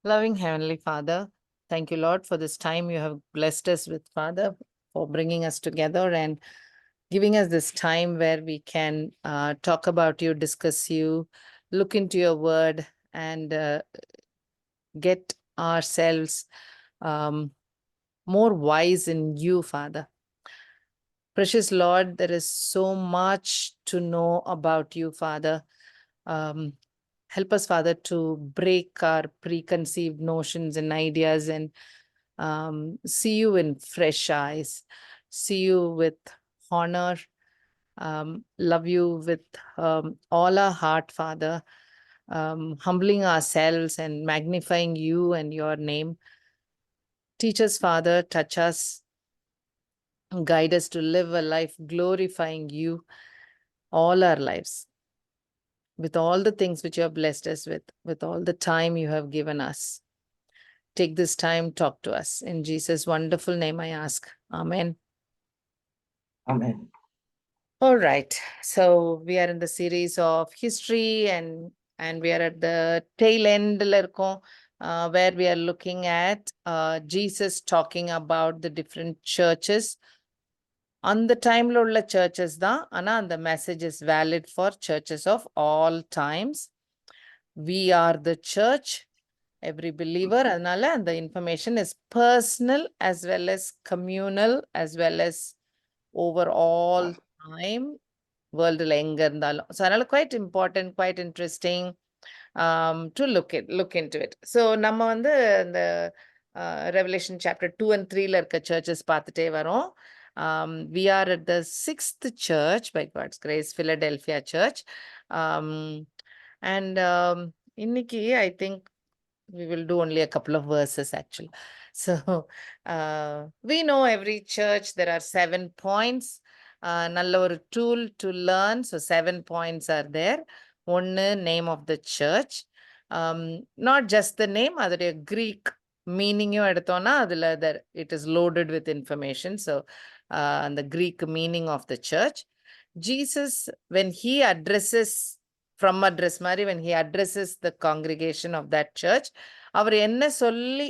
Loving Heavenly Father, thank you, Lord, for this time you have blessed us with, Father, for bringing us together and giving us this time where we can talk about you, discuss you, look into your word, and get ourselves um, more wise in you, Father. Precious Lord, there is so much to know about you, Father. Um, Help us, Father, to break our preconceived notions and ideas and see you in fresh eyes, see you with honor, love you with all our heart, Father, humbling ourselves and magnifying you and your name. Teach us, Father, touch us, guide us to live a life glorifying you all our lives, with all the things which you have blessed us with all the time you have given us. Take this time, talk to us. In Jesus' wonderful name, I ask. Amen. Amen. All right. So we are in the series of history and we are at the tail end where we are looking at Jesus talking about the different churches. அந்த டைம்ல உள்ள churches தான், ஆனா அந்த message is valid for churches of all times. We are the church, every believer. அதனால அந்த information is personal as well as communal as well as over all time, வேர்ல்டுல எங்க இருந்தாலும். ஸோ அதனால quite important, quite interesting to look into it. So நம்ம வந்து இந்த revelation chapter 2 and 3ல இருக்க churches பார்த்துட்டே வரோம். We are at the 6th church, by God's grace, Philadelphia Church. And இன்னைக்கு I think we will do only a couple of verses actually. So we know every church there are 7 points. நல்ல ஒரு tool to learn. So 7 points are there. ஒன்னு name of the church. Not just the name, அதோடைய Greek meaningயும் எடுத்தோம்னா அதுல it is loaded with information. So the Greek meaning of the church. Jesus, when he addresses from address மாதிரி when he addresses the congregation of that church, அவர் என்ன சொல்லி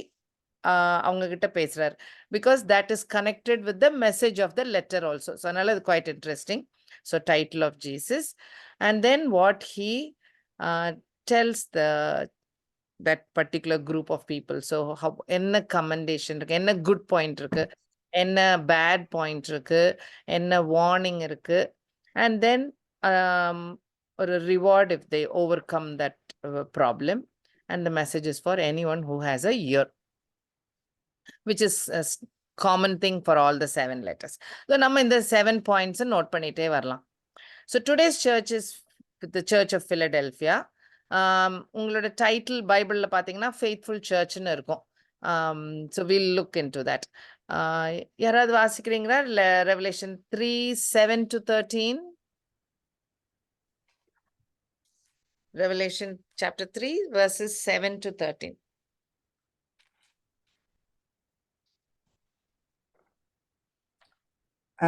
அவங்க கிட்ட பேசுறார், because that is connected with the message of the letter also. So அதனால அது quite interesting. So title of Jesus, and then what he tells that particular group of people. So how என்ன commendation இருக்கு, என்ன good point இருக்கு, என்ன bad point இருக்கு, என்ன warning இருக்கு, and then or a reward if they overcome that problem. And the message is for anyone who has a ear, which is a common thing for all the 7 letters. So நம்ம இந்த 7 points note பண்ணிட்டே வரலாம். So today's church is the Church of Philadelphia. உங்களோட title பைபிள்ல பாத்தீங்கன்னா faithful சர்ச்னு இருக்கும். So we'll look into that. யாராவது வாசிக்கிறீங்களா? Revelation 3:7 to 13. Revelation chapter 3 verses 7 to 13.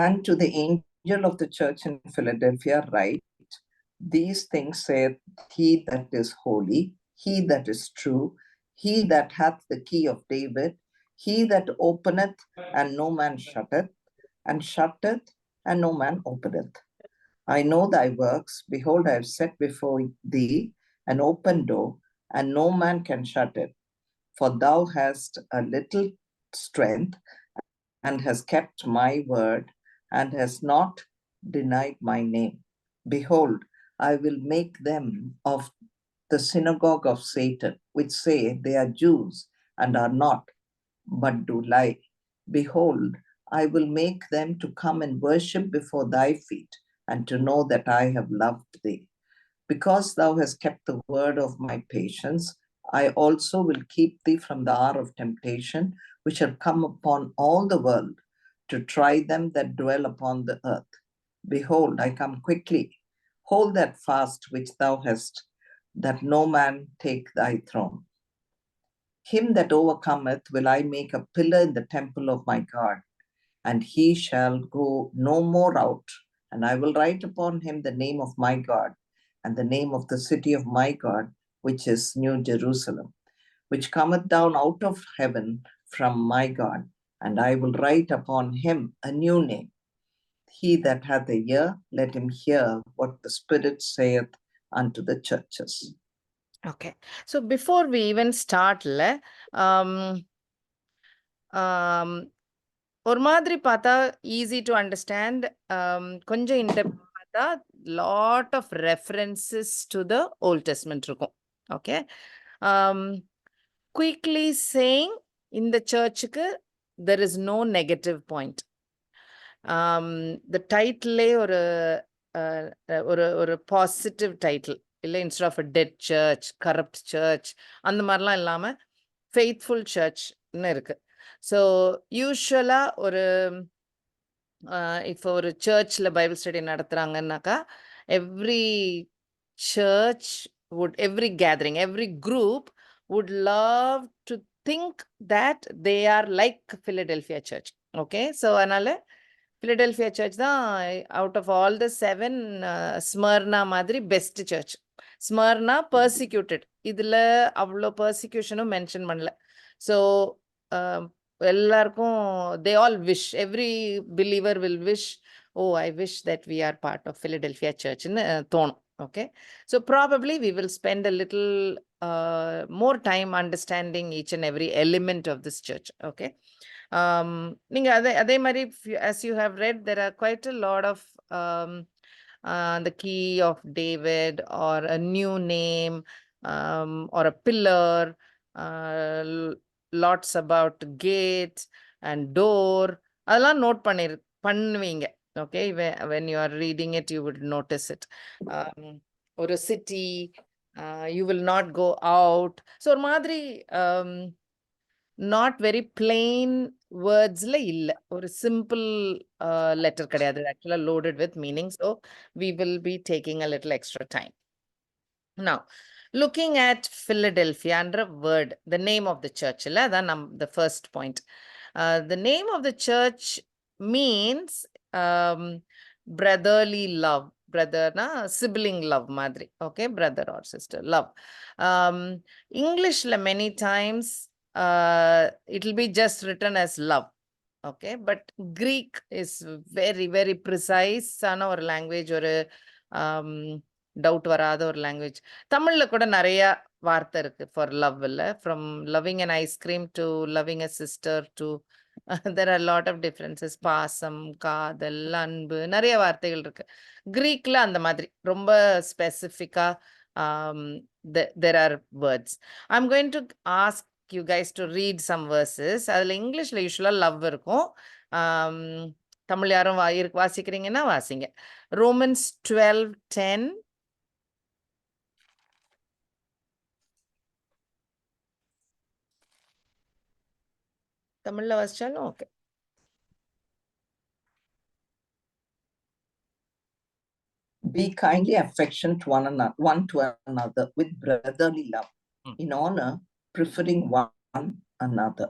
And to the angel of the church in Philadelphia write, these things saith he that is holy, he that is true, he that hath the key of David, he that openeth and no man shutteth, and shutteth and no man openeth. I know thy works. Behold, I have set before thee an open door, and no man can shut it. For thou hast a little strength, and hast kept my word, and hast not denied my name. Behold, I will make them of the synagogue of Satan, which say they are Jews, and are not, but do lie. Behold, I will make them to come and worship before thy feet, and to know that I have loved thee. Because thou hast kept the word of my patience, I also will keep thee from the hour of temptation, which shall come upon all the world, to try them that dwell upon the earth. Behold, I come quickly. Hold that fast which thou hast, that no man take thy throne. Him that overcometh will I make a pillar in the temple of my God, and he shall go no more out. And I will write upon him the name of my God, and the name of the city of my God, which is New Jerusalem, which cometh down out of heaven from my God, and I will write upon him a new name. He that hath a ear, let him hear what the Spirit saith unto the churches. Okay. So before we even start, ஒரு மாதிரி பார்த்தா easy to understand, கொஞ்சம் in depth பார்த்தா lot of references to the old testament இருக்கும். Okay, quickly saying, இந்த சர்ச்சுக்கு there is no negative point. The டைட்டிலே ஒரு ஒரு ஒரு பாசிட்டிவ் டைட்டில் இல்லை, instead of a dead church, corrupt church, அந்த மாதிரிலாம் இல்லாமல் ஃபெய்த்ஃபுல் சர்ச்னு இருக்கு. ஸோ யூஸ்வலாக ஒரு இப்போ ஒரு சர்ச்சில் பைபிள் ஸ்டடி நடத்துகிறாங்கன்னாக்கா, every church would, every gathering, every group would love to think that they are like Philadelphia Church. Okay, so அதனால Philadelphia Church தான் out of all the 7, ஸ்மர்னா மாதிரி பெஸ்ட் சர்ச். ஸ்மர்னா persecuted, இதில் அவ்வளோ பர்சிக்யூஷனும் மென்ஷன் பண்ணல. So எல்லாருக்கும் they all wish, every believer will wish, oh, I wish that we are part of Philadelphia Church ன்னு தோணும். Okay, so probably we will spend a little more time understanding each and every element of this church. Okay, நீங்க அதே மாதிரி as you have read, there are quite a lot of the key of David or a new name, or a pillar, lots about gate and door, அதெல்லாம் note பண்ணுவீங்க. Okay, when you are reading it, you would notice it. Or a city, you will not go out. So ஒரு மாதிரி not very plain wordsல இல்ல, ஒரு simple letter கிடையாது, actually loaded with meaning. So we will be taking a little extra time. Now, looking at Philadelphia under a word, the name of the church, the first point. The name of the church means brotherly love. Brother na sibling love madri. Okay, brother or sister love. English la many times it will be just written as love. Okay, but Greek is very very precise ஆன ஒரு language, ஒரு doubt வராத ஒரு language. தமிழ்ல கூட நிறைய வார்த்தை இருக்கு ஃபார் லவ் இல்ல, from loving an ice cream to loving a sister to there are a lot of differences. பாசம், காதல், அன்பு, நிறைய வார்த்தைகள் இருக்கு. கிரீக்ல அந்த மாதிரி ரொம்ப ஸ்பெசிஃபிக்கா there are words. I'm going to ask you guys to read some verses. அதுல இங்கிலீஷ்ல யூஸ்வலா லவ் இருக்கும். தமிழ் யாரும் வாசிக்கிறீங்கன்னா வாசிங்க. Romans 12:10. தமிழ்ல வாசிச்சாலும் okay. Be kindly affectionate to one to another with brotherly love, in honor, preferring one another.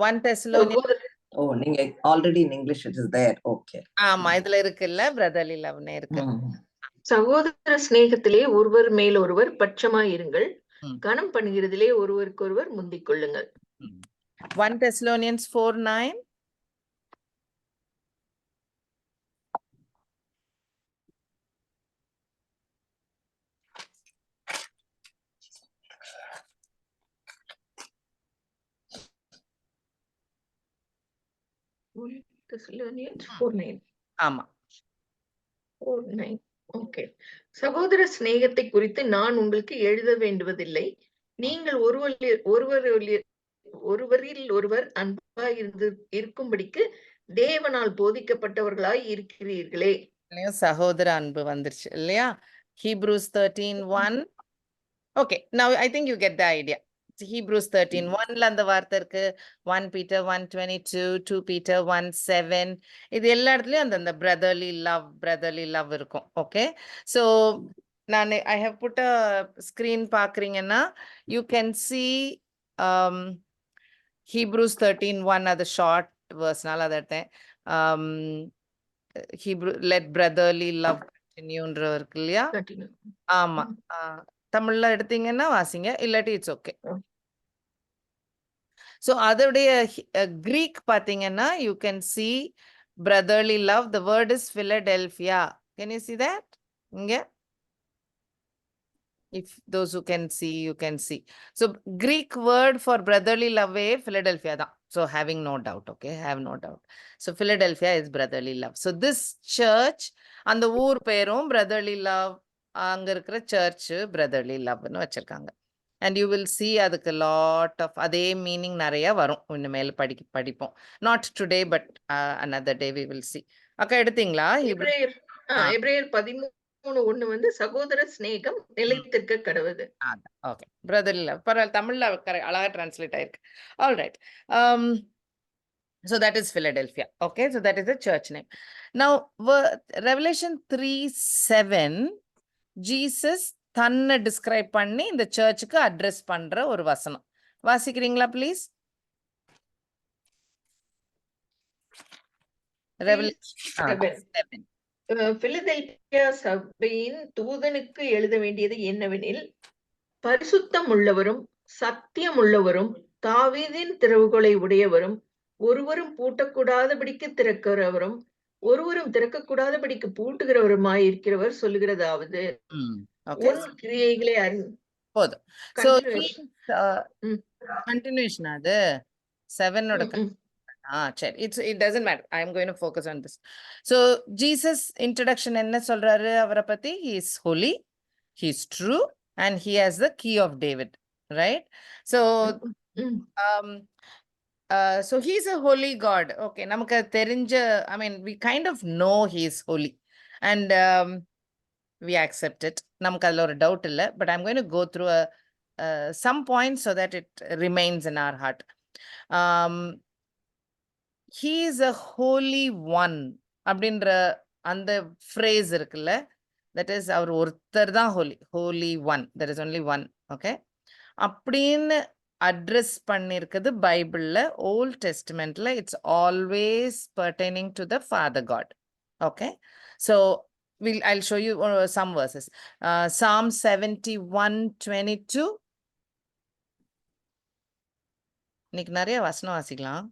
1 Thessalonians. Oh, நீங்க already in English it is there. Okay. ஆமா, இதுல இருக்குல்ல brotherly loveனே இருக்கு. சகோதர சிநேகத்திலே ஒருவர் மேல் ஒருவர் பட்சமாய் இருங்கள், கனம் பண்ணுகிறதிலே ஒருவருக்கொருவர் முந்திக் கொள்ளுங்கள். 1 Thessalonians 4:9. ஆமா, 4:9. ஓகே. சகோதர சிநேகத்தை குறித்து நான் உங்களுக்கு எழுத வேண்டுவதில்லை, நீங்கள் ஒருவரில் ஒருவர் அன்பாய் இருக்கும்படிக்கு தேவனால் போதிக்கப்பட்டவர்களாய் இருக்கிறீர்களே. சகோதர அன்பு வந்துருச்சு இல்லையா? Hebrews 13:1. Okay, now I think you get the idea. Hebrews 13:1ல அந்த வார்த்தை இருக்கு. 1 Peter 1:22, 2 Peter 1:7. இது எல்லா இடத்துலயும் அந்த brotherly love இருக்கும். Okay, so I have put a screen பாக்குறீங்கன்னா you can see Hebrews 13:1 அது ஷார்ட் வேர்ஸ்னால அதை எடுத்தேன். Hebrew let brotherly love continueன்ற இருக்கு இல்லையா? ஆமா, தமிழ்ல எடுத்தீங்கன்னா வாசிங்க, இல்லாட்டி இட்ஸ் ஓகே. So அதோடைய Greek பார்த்தீங்கன்னா you can see brotherly love. The word is Philadelphia. Can you see that? இங்க if those who can see, you can see. So Greek word for brotherly love Philadelphia da. So having no doubt, okay, have no doubt. So Philadelphia is brotherly love. So this church and the ஊர் பேரும் brotherly love, அங்க இருக்கிற church brotherly love னு வச்சிருக்காங்க. And you will see அதுக்கு lot of அதே meaning நிறைய வரும் இனிமேல் படிப்போம். Not today but another day we will see. அக்கா எடுத்தீங்களா? எபிரேயர் 13:1 வந்து சகோதர சிநேகம் நிலைத்திருக்க கடவுது. ஓகே, பிரதர்லி லவ் பரவாயில்ல, தமிழ்ல அழகா டிரான்ஸ்லேட் ஆயிருக்கு. All right. So that is Philadelphia. Okay, so that is the church name. Now Revelation 3:7 Jesus தன்னை டிஸ்கிரைப் பண்ணி இந்த சர்ச்சுக்கு அட்ரஸ் பண்ற ஒரு வசனம் வாசிக்கிறீங்களா ப்ளீஸ்? Revelation 7. பிலதெல்பியா சபையின் தூதனுக்கு எழுத வேண்டியது என்னவெனில், பரிசுத்தம் உள்ளவரும் சத்தியம் உள்ளவரும் தாவீதின் திறவுகோலை உடையவரும் ஒருவரும் பூட்டக்கூடாதபடிக்கு திறக்கிறவரும் ஒருவரும் திறக்கக்கூடாதபடிக்கு பூட்டுகிறவருமாய் இருக்கிறவர் சொல்லுகிறதாவது, உன் கிரியைகளை போதும். Continuation அது 7 சரி, it doesn't matter. I am going to focus on this. So Jesus introduction என்ன சொல்றாரு அவரை பத்தி? He is holy, he is true, and he has the key of David, right? So so he is a holy God. Okay, நமக்கு தெரிஞ்ச, I mean we kind of know he is holy and we accept it. நமக்கு அதுல ஒரு doubt இல்ல, but I'm going to go through some points so that it remains in our heart. He is a holy one அப்படின்ற அந்த phrase இருக்குல்ல, that is அவர் ஒருத்தர் தான் holy one, there is only one. Okay, அப்படின்னு address பண்ணிருக்குது பைபிள்ல, old டெஸ்டமெண்ட்ல. It's always pertaining to the Father God. Okay, so I'll show you some verses. Psalm 71:22. இன்னைக்கு நிறைய வசனம் வாசிக்கலாம்.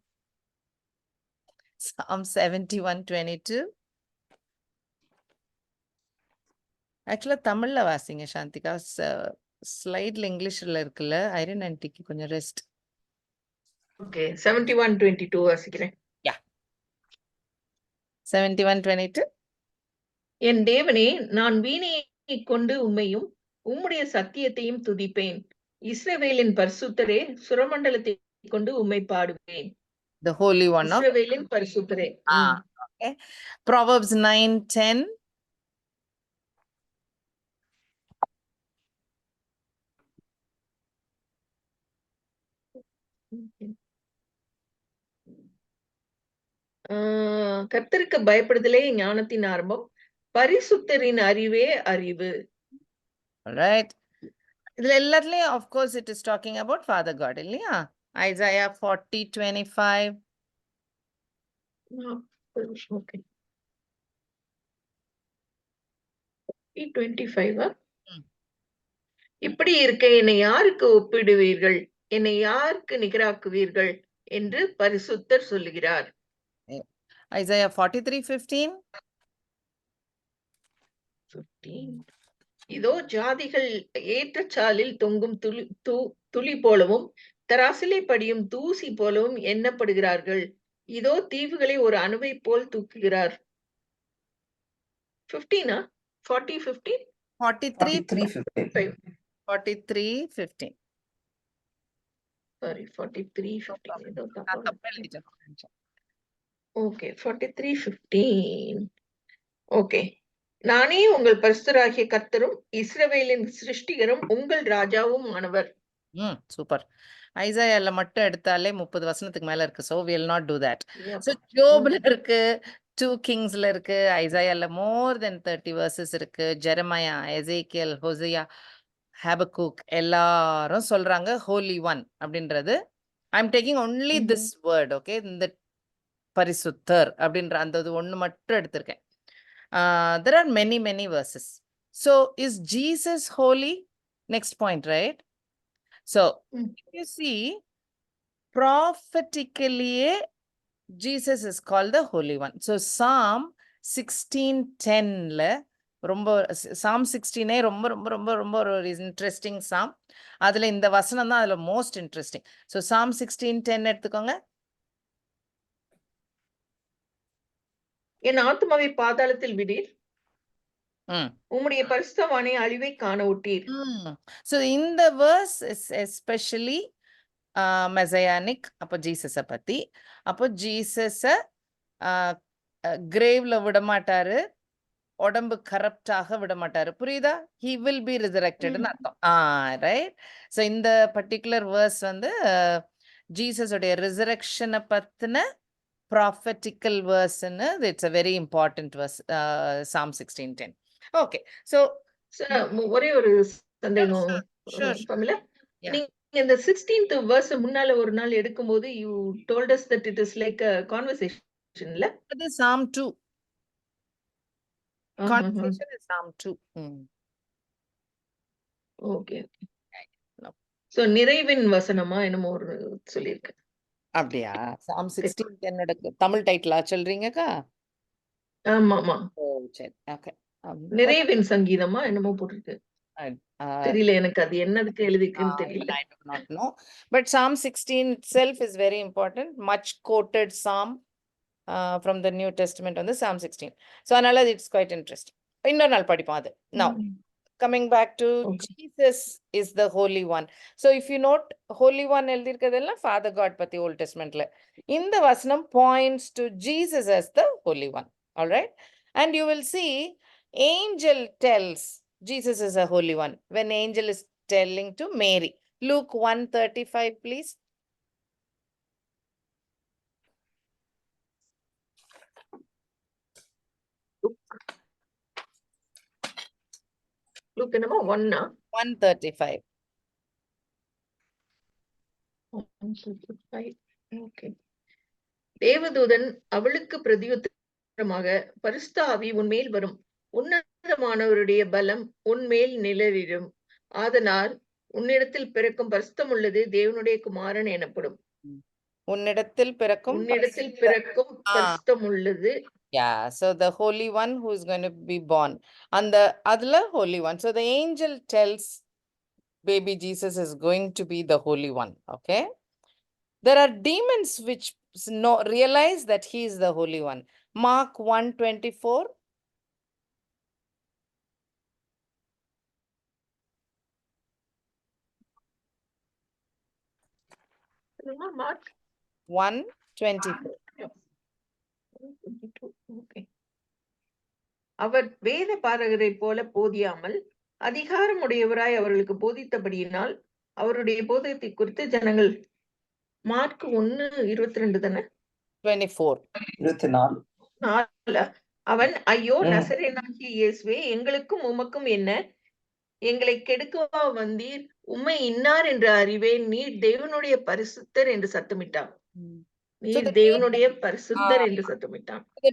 Psalm 71:22. ஆக்சுவலா தமிழ்ல வாசிங்க சாந்திகா. ஸ்லைட்ல இங்கிலீஷ்ல இருக்குல்ல, ஐரன் ஆன்டிக்கு கொஞ்சம் ரெஸ்ட். ஓகே, 71:22 வாசிக்கிறேன். யா, 71:22. என் தேவனே, நான் வீணையை கொண்டு உம்மையும் உம்முடைய சத்தியத்தையும் துதிப்பேன். இஸ்ரவேலின் பரிசுத்தரே, சுரமண்டலத்தை கொண்டு உம்மை பாடுவேன். The holy one of இஸ்ரவேலின் பரிசுத்தரே. Okay. Proverbs 9:10. கர்த்தருக்கு பயப்படுதலே ஞானத்தின் ஆரம்பம், பரிசுத்தரின் அறிவே அறிவு. Right. இதுல எல்லாத்துலயும் of course it is talking about Father God இல்லையா? Isaiah 40:25. Okay. 25. இப்படி இருக்க என்னை யாருக்கு ஒப்பிடுவீர்கள், என்னை யாருக்கு நிகராக்குவீர்கள் என்று பரிசுத்தர் சொல்லுகிறார். Isaiah 43:15. இதோ ஜாதிகள் ஏற்றச்சாலில் தொங்கும் துளி போலவும் தராசிலை படியும் தூசி போலவும் எண்ணப்படுகிறார்கள். இதோ தீவுகளை ஒரு அணுவை போல் தூக்குகிறார். 15 40:15. 43:15. Sorry, 43:15. Okay, 43:15. Okay. நானே உங்கள் பரிசுத்தராகிய கர்த்தரும் இஸ்ரவேலின் சிருஷ்டிகரும் உங்கள் ராஜாவும் ஆனவர். சூப்பர். ஐசாயால மட்டும் எடுத்தாலே 30 வசனத்துக்கு மேல இருக்கு. So we will not do that. So ஜோப்ல இருக்கு, 2 Kingsல இருக்கு, ஐசாயால more than 30 verses இருக்கு. ஜெரமையா, எசேக்கியல், ஹோசியா, ஹாபக்குக் எல்லாரும் சொல்றாங்க holy one அப்படின்றது. I'm taking only this word, okay? இந்த பரிசுத்தர் அப்படின்ற அந்த ஒண்ணு மட்டும் எடுத்திருக்கேன். There are many verses. So is Jesus holy? Next point, right? So if you see prophetically Jesus is called the Holy One. So Psalm 16:10 ரொம்ப Psalm 16 ரொம்ப ரொம்ப ரொம்ப ரொம்ப ஒரு இன்ட்ரெஸ்டிங் Psalm. அதுல இந்த வசனம் தான் அதுல மோஸ்ட் இன்ட்ரெஸ்டிங். ஸோ Psalm 16:10 எடுத்துக்கோங்க. என் ஆத்துமாவை பாதாளத்தில் விடீர், ம் உம்முடைய பரிசுத்தவானை அழிவை காண விட்டீர். ஸோ இந்த வேர்ஸ் இஸ் எஸ்பெஷலி மெசையானிக். அப்போ ஜீசஸை பத்தி. அப்போ ஜீசஸை கிரேவ்ல விட மாட்டாரு, உடம்பு கரப்டாக விட மாட்டாரு. புரியுதா? he will be resurrectedன்னு அர்த்தம். ரைட். ஸோ இந்த பர்டிகுலர் வேர்ஸ் வந்து ஜீசஸ் உடைய ரிசரக்ஷனை பத்தின ப்ராஃபெட்டிக்கல் வேர்ஸ்ன்னு. It's a very important verse, Psalm 16:10. Okay. So ஒரே ஒரு சந்தேகம் பமிலா, Yeah. நீங்க இந்த 16th verse முன்னால ஒரு நாள் எடுக்கும்போது you told us that it is like a conversation இல்ல? அது Psalm 2. Conversation is Psalm 2. Okay. No. So நிறைவின் வசனமா என்னமோ ஒரு சொல்லிருக்கு. அப்படியா? Psalm 16:10 எடுக்கு தமிழ் டைட்டிலா சொல்றீங்கக்கா? ஆமா ஆமா. ஓ சரி. ஓகே. நிறைவின் சங்கீதமா என்னமோ போட்டிருக்கு. தெரியல, எனக்கு அது என்னதுக்கு எழுதிருக்குன்னு தெரியல. I do not know. But Psalm 16 itself is very important. Much quoted Psalm from the New Testament on the Psalm 16. So அதனால it's quite interesting. இன்னொரு நாள் படிப்போம் அது. Now, coming back to Jesus is the Holy One. So if you note, Holy One எழுதிருக்கிறதெல்லாம் Father God பத்தி Old Testamentல. இந்த வசனம் points to Jesus as the Holy One. All right? And you will see angel tells Jesus is a Holy One when angel is telling to Mary. Luke 1:35, please. Luke என்னமோ 1:35. Okay. தேவதூதன் அவளுக்கு பிரதியுத்தரமாக, பரிசுத்த ஆவி உன்மேல் வரும், உன்னதமானவருடைய பலம் உன்மேல் நிழலிடும், ஆதலால் உன்னிடத்தில் பிறக்கும் பரிசுத்தம் உள்ளது தேவனுடைய குமாரன் எனப்படும். உன்னிடத்தில் பிறக்கும் பரிசுத்தம் உள்ளது. Yeah, so the Holy One who is going to be born. And the other Holy One. So the angel tells baby Jesus is going to be the Holy One. Okay. There are demons which realize that he is the Holy One. Mark 1:24. Mark 1:24. அவர் வேத பாரகரை போல போதியாமல் அதிகாரம் உடையவராய் அவர்களுக்கு போதித்தபடியினால் அவருடைய போதத்தை குறித்து ஜனங்கள். Mark 1:22 தானே? 24. அவன், ஐயோ நசரேயனாகிய இயேசுவே, எங்களுக்கும் உமக்கும் என்ன? எங்களை கெடுக்கவா வந்தீர்? உம்மை இன்னார் என்று அறிவேன், நீர் தேவனுடைய பரிசுத்தர் என்று சத்தமிட்டான். The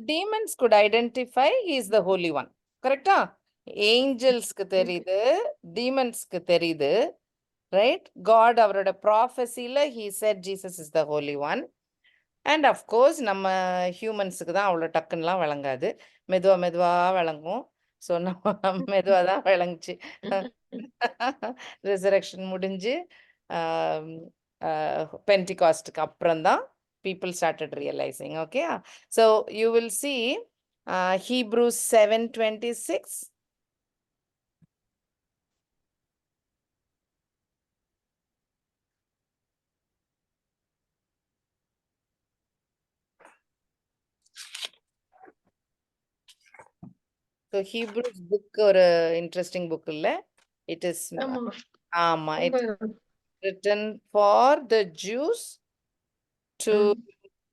demons could identify he is the Holy One. Correct? Angels ku theriyudu, demons ku theriyudu, right? God avaroda prophecy la he said Jesus is the Holy One. And of course நம்ம ஹியூமன்ஸுக்கு தான் அவ்வளோ டக்குன்னெலாம் விளங்காது, மெதுவா விளங்கும். So நம்ம மெதுவாக தான் விளங்குச்சு. Resurrection முடிஞ்சு பென்டிகாஸ்டுக்கு அப்புறம் தான் people started realizing. Okay. So you will see Hebrews 7:26. So Hebrews book or interesting book illa. It is it's written for the Jews to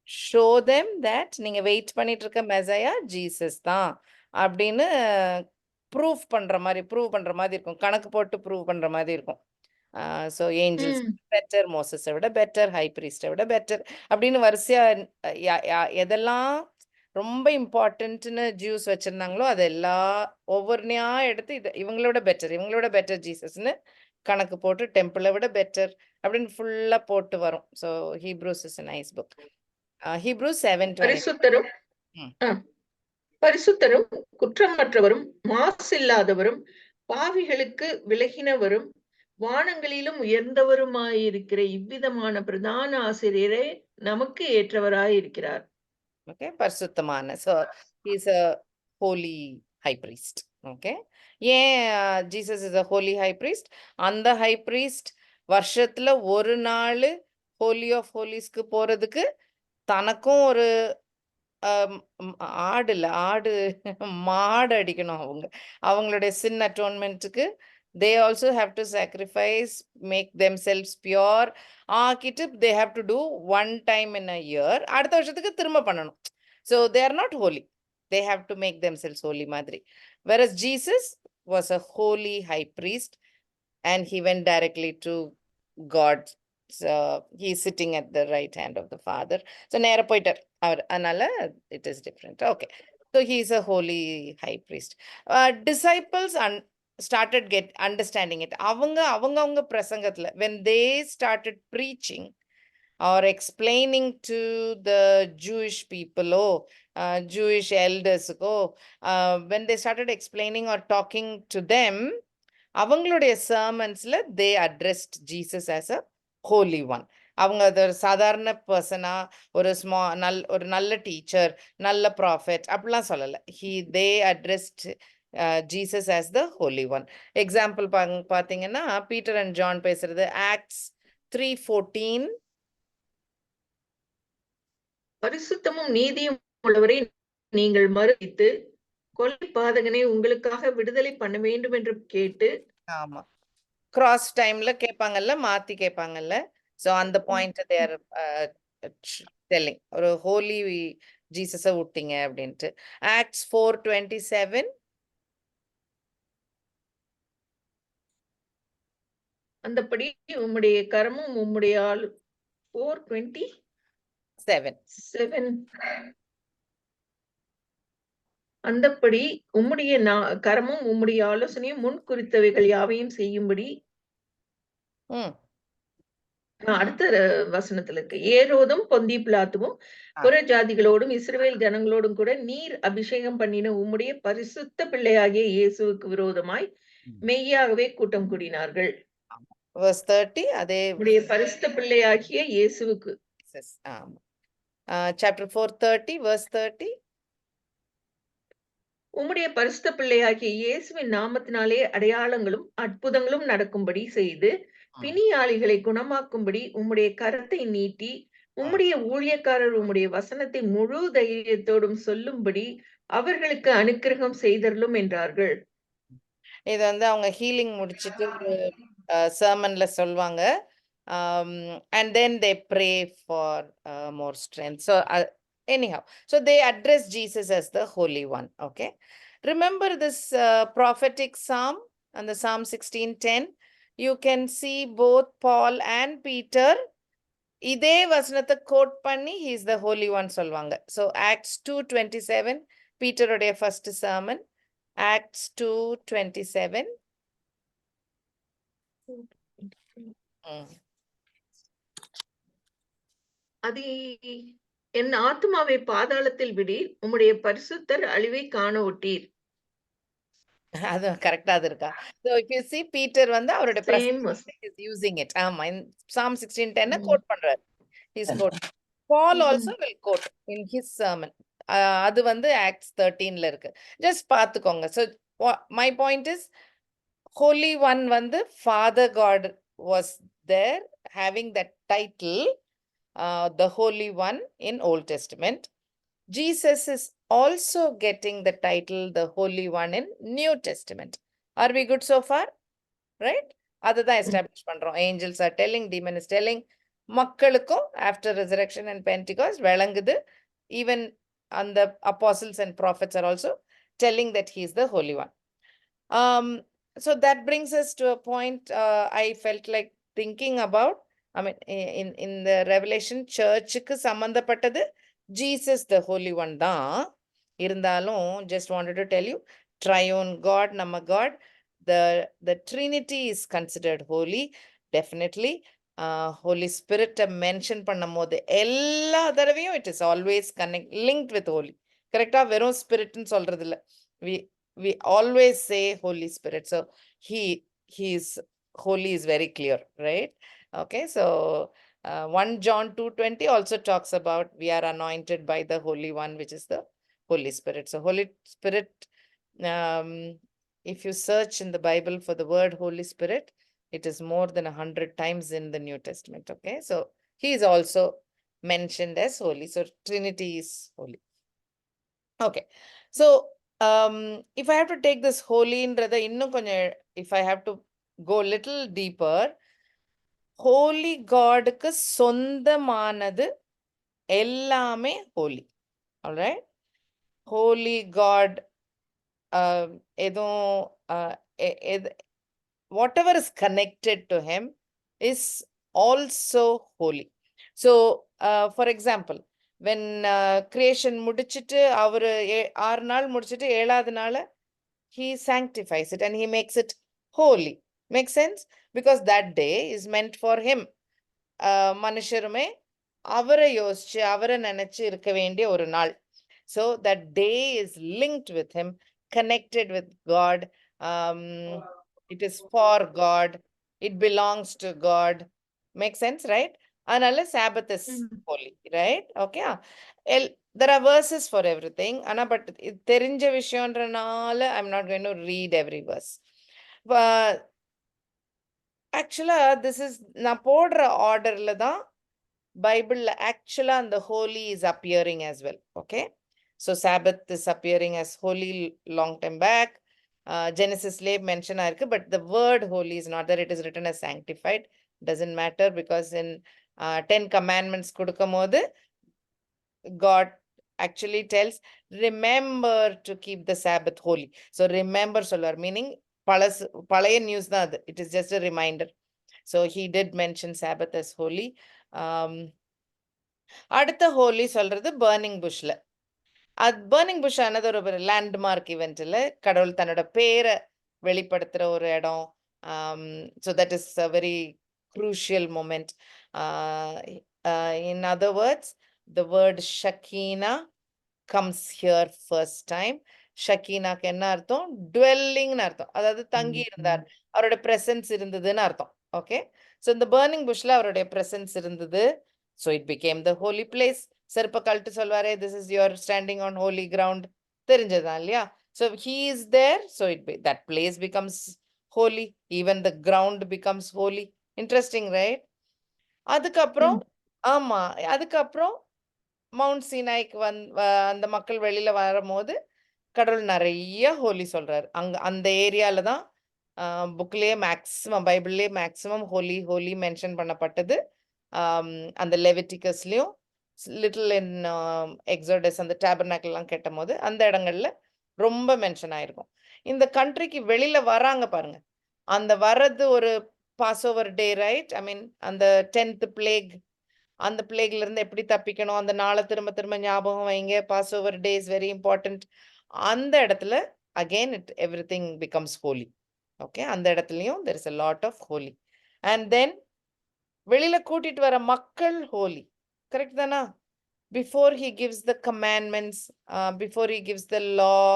show them that நீங்க வெயிட் பண்ணிட்டு இருக்க மெசையா ஜீசஸ் தான் அப்படின்னு ப்ரூவ் பண்ற மாதிரி இருக்கும், கணக்கு போட்டு ப்ரூவ் பண்ற மாதிரி இருக்கும். ஸோ ஏஞ்சல்ஸ் பெட்டர், மோசஸை விட பெட்டர், ஹை பிரீஸ்டை விட பெட்டர் அப்படின்னு வரிசையா எதெல்லாம் ரொம்ப இம்பார்ட்டன்ட்னு ஜூஸ் வச்சிருந்தாங்களோ அதெல்லாம் ஒவ்வொருனையா எடுத்து இவங்களோட பெட்டர் ஜீசஸ்ன்னு கணக்கு போட்டு டெம்பிளை விட பெட்டர் அப்படின்னு ஃபுல்லா போட்டு வரும். So Hebrews is a nice book. Hebrews 7:20. பரிசுத்தரும் ம். ஆ, பரிசுத்தரும் குற்றமற்றவரும் மாசில்லாதவரும் பாவிகளுக்கு விலகினவரும் வானங்களிலும் உயர்ந்தவருமாயிருக்கிற இவ்விதமான பிரதான ஆசிரியரே நமக்கு ஏற்றவராயிருக்கிறார். Okay, பரிசுத்தமான. So is a holy high priest. Okay, ஏன் Jesus is a holy high priest? அந்த ஹை priest வருஷத்துல ஒரு நாள் ஹோலி ஆஃப் ஹோலிஸ்க்கு போறதுக்கு தனக்கும் ஒரு ஆடு இல்ல, மாடு அடிக்கணும். அவங்களுடைய சின் அட்டோன்மெண்ட்டுக்கு they also have to sacrifice, make themselves pure ஆக்கிட்டு they have to do one time in a year. அடுத்த வருஷத்துக்கு திரும்ப பண்ணணும். So they are not holy, they have to make themselves holy மாதிரி. whereas Jesus was a holy high priest and he went directly to God. So he is sitting at the right hand of the Father. So நேரா போயிட்டார் அவர். அதனால it is different. Okay, so he is a holy high priest. Disciples started understanding it. அவங்க பிரசங்கத்துல when they started preaching or explaining to the Jewish people, Jewish elders, when they started explaining or talking to them, அவங்களுடைய sermonsல they addressed Jesus as a holy one. அவங்க அது ஒரு சாதாரண பர்சனா, ஒரு நல்ல teacher, நல்ல ப்ராஃபெட் அப்படிலாம் சொல்லல. they addressed Jesus as the holy one. Example பாத்தீங்கன்னா பீட்டர் அண்ட் ஜான் பேசுறது Acts 3:14. பரிசுத்தமும் நீதியும் உள்ளவரை நீங்கள் மறுத்து கொலை பாதகனை உங்களுக்காக விடுதலை பண்ண வேண்டும் என்று கேட்டு. ஆமா, கிராஸ் டைம்ல கேட்பாங்கல்ல, மாத்தி கேட்பாங்கல்ல. சோ அந்த பாயிண்ட் தே ஆர் டெல்லிங், ஒரு ஹோலி ஜீசஸ விட்டீங்க அப்படின்ட்டு. ஆக்ட்ஸ் 4:27. அந்தபடி உம்முடைய கரமும் உம்முடைய 4:27 அந்தப்படி உம்முடைய கரமும் உம்முடைய ஆலோசனையும் முன் குறித்தவைகள் யாவையும் செய்யும்படி. அடுத்த வசனத்துல இருக்கு, ஏரோதும் பொந்தி பிலாத்துவும் புற ஜாதிகளோடும் இஸ்ரவேல் ஜனங்களோடும் கூட நீர் அபிஷேகம் பண்ணின உம்முடைய பரிசுத்த பிள்ளையாகிய இயேசுவுக்கு விரோதமாய் மெய்யாகவே கூட்டம் கூடினார்கள். verse 30, அதே உம்முடைய பரிசுத்த பிள்ளையாகிய இயேசுவுக்கு. chapter 4:30 verse 30. உம்முடைய பரிசுத்த பிள்ளையாகிய இயேசுவின் நாமத்தினாலே அடையாளங்களும் அற்புதங்களும் நடக்கும்படி செய்து பிணியாளிகளை குணமாக்கும்படி உம்முடைய கரத்தை நீட்டி உம்முடைய ஊழியக்காரர் உம்முடைய வசனத்தை முழு தைரியத்தோடும் சொல்லும்படி அவர்களுக்கு அனுக்கிரகம் செய்தருளும் என்றார்கள். இது அவங்க ஹீலிங் முடிச்சிட்டு சர்மன்ல சொல்வாங்க. And then they pray for more strength. So anyhow, so they address Jesus as the Holy One. Okay, remember this prophetic psalm and the Psalm 16:10. You can see both Paul and Peter இதே வசனத்தை code பண்ணி he is the Holy One சொல்வாங்க. So Acts 2:27, பீட்டருடைய first sermon. Acts 2:27. அது என் ஆத்துமாவை பாதாளத்தில் விடீர், உம்முடைய பரிசுத்தர் அழிவை காண ஒட்டீர். அது கரெக்டா அது இருக்கா? So if you see Peter அவருடைய is using it. ஆமா, in Psalm 16:10 கோட் பண்றாரு. He's quote. Paul also will quote in his sermon. அது Acts 13ல இருக்கு. Just பாத்துக்கோங்க. So my point is, Holy One Father God was there having that title, the Holy One in Old Testament. Jesus is also getting the title, the Holy One in New Testament. Are we good so far? Right? அதுதான் establish பண்றோம். Angels are telling, demon is telling. மக்களுக்கும் after resurrection and Pentecost விளங்குது. Even the apostles and prophets are also telling that he is the Holy One. So that brings us to a point I felt like thinking about. I mean, in the Revelation churchக்கு சம்பந்தப்பட்டது Jesus the Holy One தான் இருந்தாலும், just wanted to tell you, triune God, நம்ம God, the Trinity is considered holy. Definitely. Holy Spirit mention பண்ணும்போது எல்லா தடவையும் it is always linked with holy. Correct? வெறும் spirit ன்னு சொல்றது இல்ல. We always say Holy Spirit. So he is holy is very clear, right? Okay, so 1 John 2:20 also talks about we are anointed by the Holy One, which is the Holy Spirit. So Holy Spirit, if you search in the Bible for the word Holy Spirit, it is more than 100 times in the New Testament. Okay, so he is also mentioned as holy. So Trinity is holy. Okay, so if I have to take this holy inradha innum konjam, if I have to go little deeper, holy God க்கு சொந்தமானது எல்லாமே holy. All right, holy God, whatever is connected to him is also holy. So for example, when creation முடிச்சிட்டு அவரு 6 நாள் முடிச்சிட்டு 7வது நாள் he sanctifies it and he makes it holy. Makes sense? Because that day is meant for him. மனுஷருமே அவரை யோசிச்சு அவரை நினைச்சு இருக்க வேண்டிய ஒரு நாள். So that day is linked with him, connected with God. It is for God. It belongs to God. Make sense, right? Another Sabbath is holy, right? Okay. There are verses for everything. But தெரிஞ்ச விஷயம்ன்றனால I'm not going to read every verse. Actually, this is நான் போடுற ஆர்டர்ல தான் பைபிள்ல ஆக்சுவலா அந்த holy is appearing as well. Okay, so Sabbath is appearing as holy long time back. Genesis mention ஆயிருக்கு, but the word holy is not there. It is written as sanctified. Doesn't matter, because in 10 commandments கொடுக்கும்போது God actually tells, remember to keep the Sabbath holy. So remember சொல்லுவார், meaning பழைய news தான் அது. It is just a reminder. So he did mention Sabbath as holy. அடுத்த ஹோலி சொல்றது burning புஷ்ல. அது burning push ஆனது ஒரு லேண்ட்மார்க் இவெண்ட்ல கடவுள் தன்னோட பேரை வெளிப்படுத்துற ஒரு இடம். So that is a very crucial moment. In other words, the word Shakina comes here first time. ஷக்கீனாக்கு என்ன அர்த்தம்? டுவெல்லிங்னு அர்த்தம். அதாவது தங்கி இருந்தார், அவரோட பிரசன்ஸ் இருந்ததுன்னு அர்த்தம். ஓகே, ஸோ இந்த பர்னிங் புஷ்ல அவருடைய பிரசன்ஸ் இருந்தது. So it became the holy place. செருப்ப கழட்டு சொல்வாரே, this is your standing on holy ground, தெரிஞ்சதான் இல்லையா? So he is there, so that place becomes holy. Even the ground becomes holy. Interesting, right? அதுக்கப்புறம் ஆமா, அதுக்கப்புறம் மவுண்ட் சீனாய்க்கு அந்த மக்கள் வெளியில வரும்போது கடவுள் நிறைய ஹோலி சொல்றாரு. அந்த ஏரியால தான் புக்லயே மேக்சிமம், பைபிள்லயே மேக்சிமம் ஹோலி ஹோலி மென்ஷன் பண்ணப்பட்டது. அந்த லெவிட்டிகஸ்லயும் லிட்டில் இன் எக்ஸோடஸ், அந்த டேபர்னாக்கிள் எல்லாம் கேட்டும் போது அந்த இடங்கள்ல ரொம்ப மென்ஷன் ஆயிருக்கும். இந்த கண்ட்ரிக்கு வெளியில வராங்க பாருங்க, அந்த வர்றது ஒரு பாஸ் ஓவர் டே, ரைட்? ஐ மீன் அந்த 10th பிளேக், அந்த பிளேக்ல இருந்து எப்படி தப்பிக்கணும், அந்த நாளை திரும்ப திரும்ப ஞாபகம் வைங்க. Pass over day is very important. அந்த இடத்துல again everything becomes holy. Okay, அந்த இடத்துலயும் there is a lot of holy. And then வெளியில கூட்டிட்டு வர மக்கள் holy. கரெக்ட் தானா? Before he gives the commandments, before he gives the law,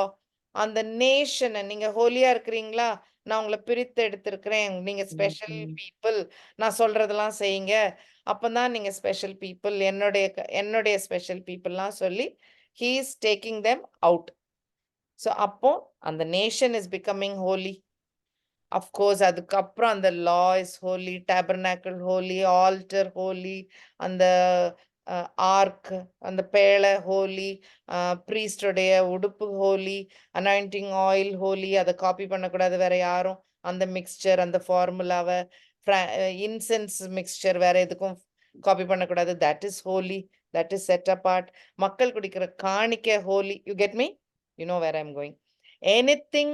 அந்த நேஷனை, நீங்க ஹோலியா இருக்கிறீங்களா, நான் உங்களை பிரித்து எடுத்திருக்கிறேன், நீங்க ஸ்பெஷல் பீப்புள், நான் சொல்றதெல்லாம் செய்யுங்க, அப்பதான் நீங்க ஸ்பெஷல் பீப்புள், என்னுடைய ஸ்பெஷல் பீப்புள்லாம் சொல்லி he is taking them out. So அப்போ அந்த nation is becoming holy. Of course, அதுக்கப்புறம் அந்த law is holy, tabernacle holy, altar holy, அந்த ark, அந்த பேழை holy, priest உடைய உடுப்பு holy, anointing oil holy. அதை காப்பி பண்ணக்கூடாது வேற யாரும். அந்த மிக்சர், அந்த ஃபார்முலாவை, இன்சென்ஸ் மிக்சர் வேற எதுக்கும் காப்பி பண்ணக்கூடாது. that is holy, that is set apart. மக்கள் குடிக்கிற காணிக்கை holy. You get me? You know where I'm going. Anything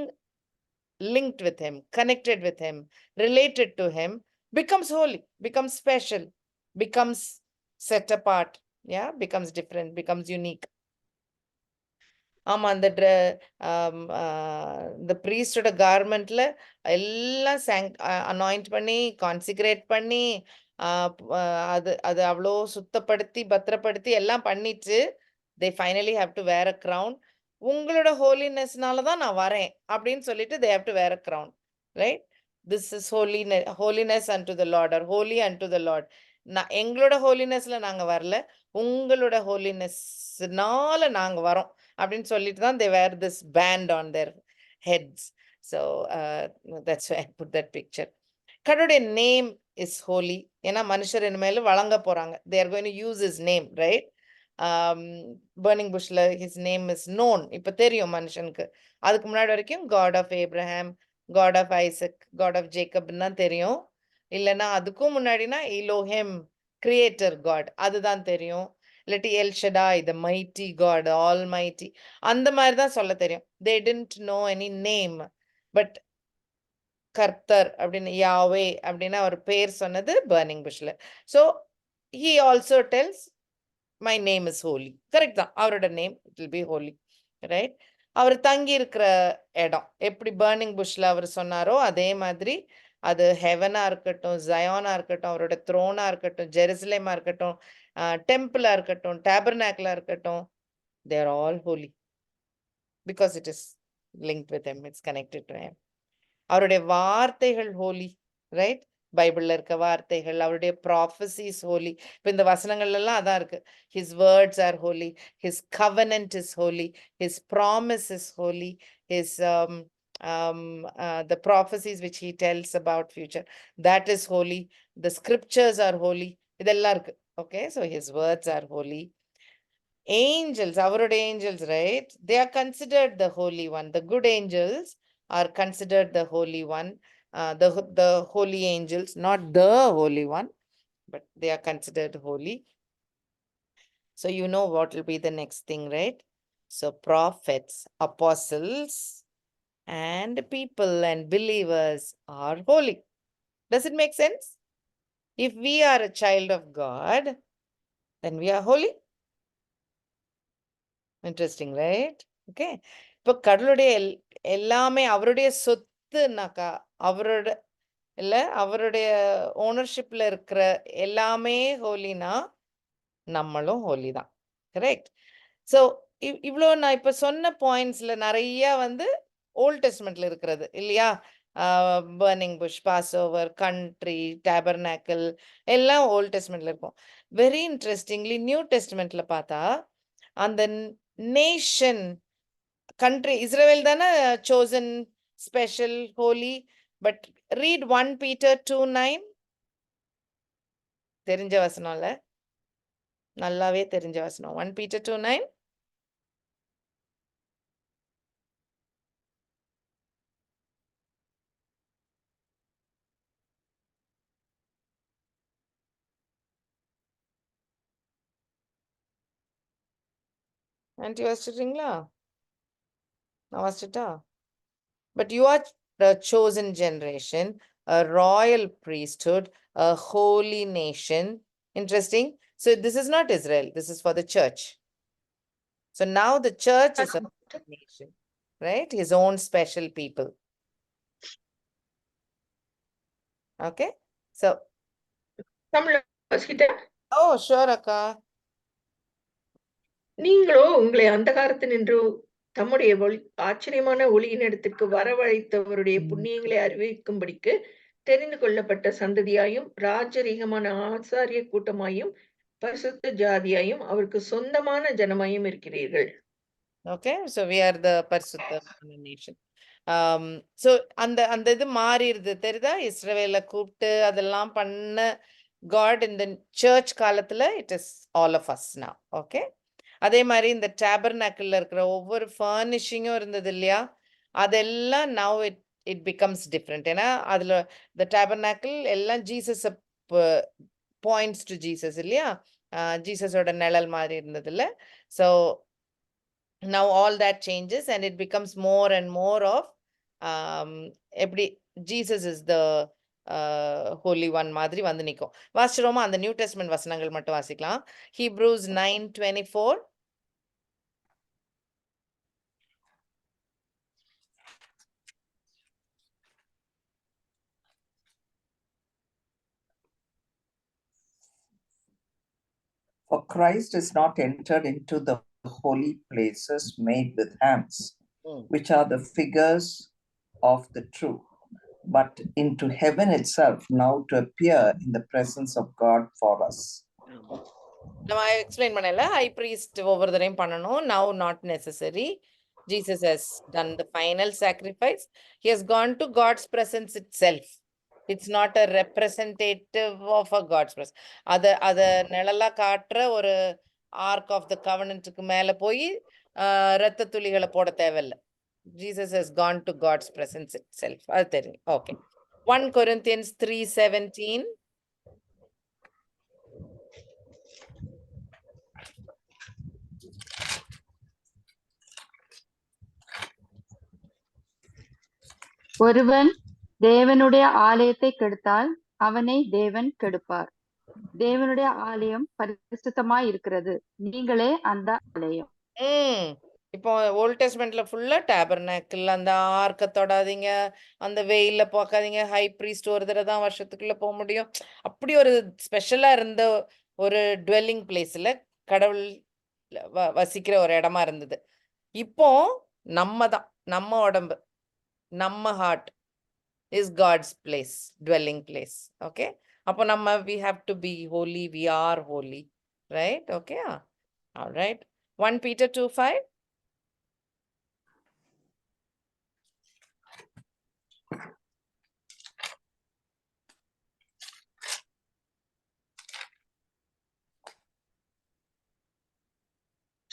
linked with him, connected with him, related to him becomes holy, becomes special, becomes set apart, yeah, becomes different, becomes unique. ஆமா அந்த இந்த பிரீஸ்டோட கார்மெண்ட்ல எல்லாம் anoint பண்ணி consecrate பண்ணி அது அது அவ்வளோ சுத்தப்படுத்தி பத்திரப்படுத்தி எல்லாம் பண்ணிட்டு they finally have to wear a crown. உங்களோட ஹோலினஸ்னால தான் நான் வரேன் அப்படின்னு சொல்லிட்டு they have to wear a crown, right? This is holiness unto the Lord are holy unto the Lord. எங்களோட ஹோலினஸ்ல நாங்க வரல, உங்களோட ஹோலினஸ்னால நாங்க வரோம் அப்படின்னு சொல்லிட்டு தான் they wear this band on their heads. So that's why I put that picture. கடவுளுடைய நேம் இஸ் ஹோலி. ஏன்னா மனுஷர் இனிமேல் வழங்க போறாங்க. they are going to use his name, right? Burning புஷ்ல his name is known. இப்ப தெரியும் மனுஷனுக்கு. அதுக்கு முன்னாடி வரைக்கும் God of Abraham, God of Isaac, God of Jacob தான் தெரியும். இல்லைன்னா அதுக்கும் முன்னாடினா எலோஹிம், கிரியேட்டர் காட், அதுதான் தெரியும். இல்லாட்டி El Shaddai, the mighty God, almighty, அந்த மாதிரி தான் சொல்ல தெரியும். They didn't know any name. But கர்த்தர் அப்படின்னு, யாவே அப்படின்னு அவர் பேர் சொன்னது பர்னிங் புஷ்ல. So he also tells my name is holy. Correct தான், அவரோட name it will be holy, right? அவர் தங்கி இருக்கிற இடம் எப்படி பர்னிங் புஷ்ல அவர் சொன்னாரோ அதே மாதிரி அது ஹெவனா இருக்கட்டும், ஜயானா இருக்கட்டும், அவரோட த்ரோனா இருக்கட்டும், ஜெருசலேமா இருக்கட்டும், டெம்பிளா இருக்கட்டும், டேபர்நாக்கிளா இருக்கட்டும், they are all holy because it is linked with him, it's connected to him. அவருடைய வார்த்தைகள் ஹோலி, ரைட்? பைபிள்ல இருக்க வார்த்தைகள், அவருடைய ப்ராஃபசிஸ் ஹோலி. இப்ப இந்த வசனங்கள்ல எல்லாம் அதான் இருக்கு. his words are holy, his covenant is holy, his promise is holy, his the prophecies which he tells about future, that is holy, the scriptures are holy, இதெல்லாம் இருக்கு. Okay, so his words are holy. Angels, அவருடைய angels, right? They are considered the holy one. The good angels are considered the holy one. The holy angels, not the holy one, but they are considered holy. So you know what will be the next thing, right? So prophets, apostles, and people and believers are holy. Does it make sense? If we are a child of God, then we are holy. Interesting, right? Okay. இப்போ கடவுளுடைய எல்லாமே அவருடைய சொத்துனாக்கா, அவரோட இல்ல அவருடைய ஓனர்ஷிப்ல இருக்கிற எல்லாமே ஹோலினா நம்மளும் ஹோலி தான், கரெக்ட்? ஸோ இவ்வளோ நான் இப்ப சொன்ன பாயிண்ட்ஸ்ல நிறைய வந்து ஓல்ட் டெஸ்ட்மெண்ட்ல இருக்கிறது இல்லையா? Burning bush, pass over, country, tabernacle எல்லாம் ஓல்ட் டெஸ்ட்மெண்ட்ல இருக்கும். வெரி இன்ட்ரெஸ்டிங்லி நியூ டெஸ்ட்மெண்ட்ல பார்த்தா அந்த நேஷன், கண்ட்ரி இஸ்ரேல் தானே chosen, special, holy. But read 1 Peter 2:9. தெரிஞ்ச வசனம்ல, நல்லாவே தெரிஞ்ச வசனம். 1 Peter 2:9. ஆன்டி வாசிச்சிட்டீங்களா? நான் வாசிச்சிட்டா? But you are the chosen generation, a royal priesthood, a holy nation. Interesting. So this is not Israel. This is for the church. So now the church is a nation, right? His own special people. Okay. So, தமிழ்ல வாசிக்கிட்டேன். oh, sure, Akka. நீங்களோ உங்களை அந்தகாரத்தினின்று தம்முடைய ஆச்சரியமான ஒளியின் இடத்திற்கு வரவழைத்தவருடைய புண்ணியங்களை அறிவிக்கும்படிக்கு தெரிந்து கொள்ளப்பட்ட சந்ததியாயும் ராஜரீகமான ஆசாரிய கூட்டமாயும் பரிசுத்த ஜாதியாயும் அவருக்கு சொந்தமான ஜனமாயும் இருக்கிறீர்கள். Okay, so we are the பரிசுத்த nation. So அந்த இது மாறிடுது தெரியுதா? இஸ்ரவேல கூப்பிட்டு அதெல்லாம் பண்ண God in the church காலத்துல it is all of us now. Okay. அதே மாதிரி இந்த டேபர்நாக்கிள்ல இருக்கிற ஒவ்வொரு ஃபர்னிஷிங்கும் இருந்தது இல்லையா? அதெல்லாம் now it becomes different. ஏன்னா அதுல the tabernacle எல்லாம் ஜீசஸ் பாயிண்ட்ஸ் டு ஜீசஸ் இல்லையா? ஜீசஸோட நிழல் மாதிரி இருந்தது இல்ல? So now all that changes and it becomes more and more of எப்படி Jesus is the Holi one மாதிரி வந்து நிற்கும். வாசிச்சிரோமா? அந்த நியூ டெஸ்ட்மெண்ட் வசனங்கள் மட்டும் வாசிக்கலாம். Hebrews 9:24. Christ is not entered into the holy places made with hands, which are the figures of the true, but into heaven itself, now to appear in the presence of God for us. நம்ம explain பண்ணல high priest ஒவ்வொரு தடவையும் பண்ணணும். Now not necessary. Jesus has done the final sacrifice. He has gone to God's presence itself. It's not a representative of a God's presence. அத நிழலா காட்டுற ஒரு arc of the கவனன்ட்க்கு மேல போய் ரத்த துளிகளை போட தேவையில்லை. Jesus has gone to God's presence itself. அது தெரியும். Okay. 1 Corinthians 3:17. ஒருவன் தேவனுடைய ஆலயத்தை கெடுத்தால் அவனை தேவன் கெடுப்பார். தேவனுடைய ஆலயம் பரிசுத்தமாய் இருக்கிறது, நீங்களே அந்த ஆலயம். இப்போ ஓல்ட் டெஸ்ட்மெண்ட்ல ஃபுல்லா டேபர்னாக்கிள், அந்த ஆர்க்க தொடாதீங்க, அந்த வெயில்ல போக்காதீங்க, ஹை பிரீஸ்ட் ஒரு தடவை தான் வருஷத்துக்குள்ள போக முடியும். அப்படி ஒரு ஸ்பெஷலா இருந்த ஒரு டுவெல்லிங் பிளேஸ்ல கடவுள் வசிக்கிற ஒரு இடமா இருந்தது. இப்போ நம்ம தான், நம்ம உடம்பு, நம்ம heart is God's place, dwelling place. Okay, அப்போ நம்ம we have to be holy, we are holy, right? Okay, all right. 1 Peter 2:5.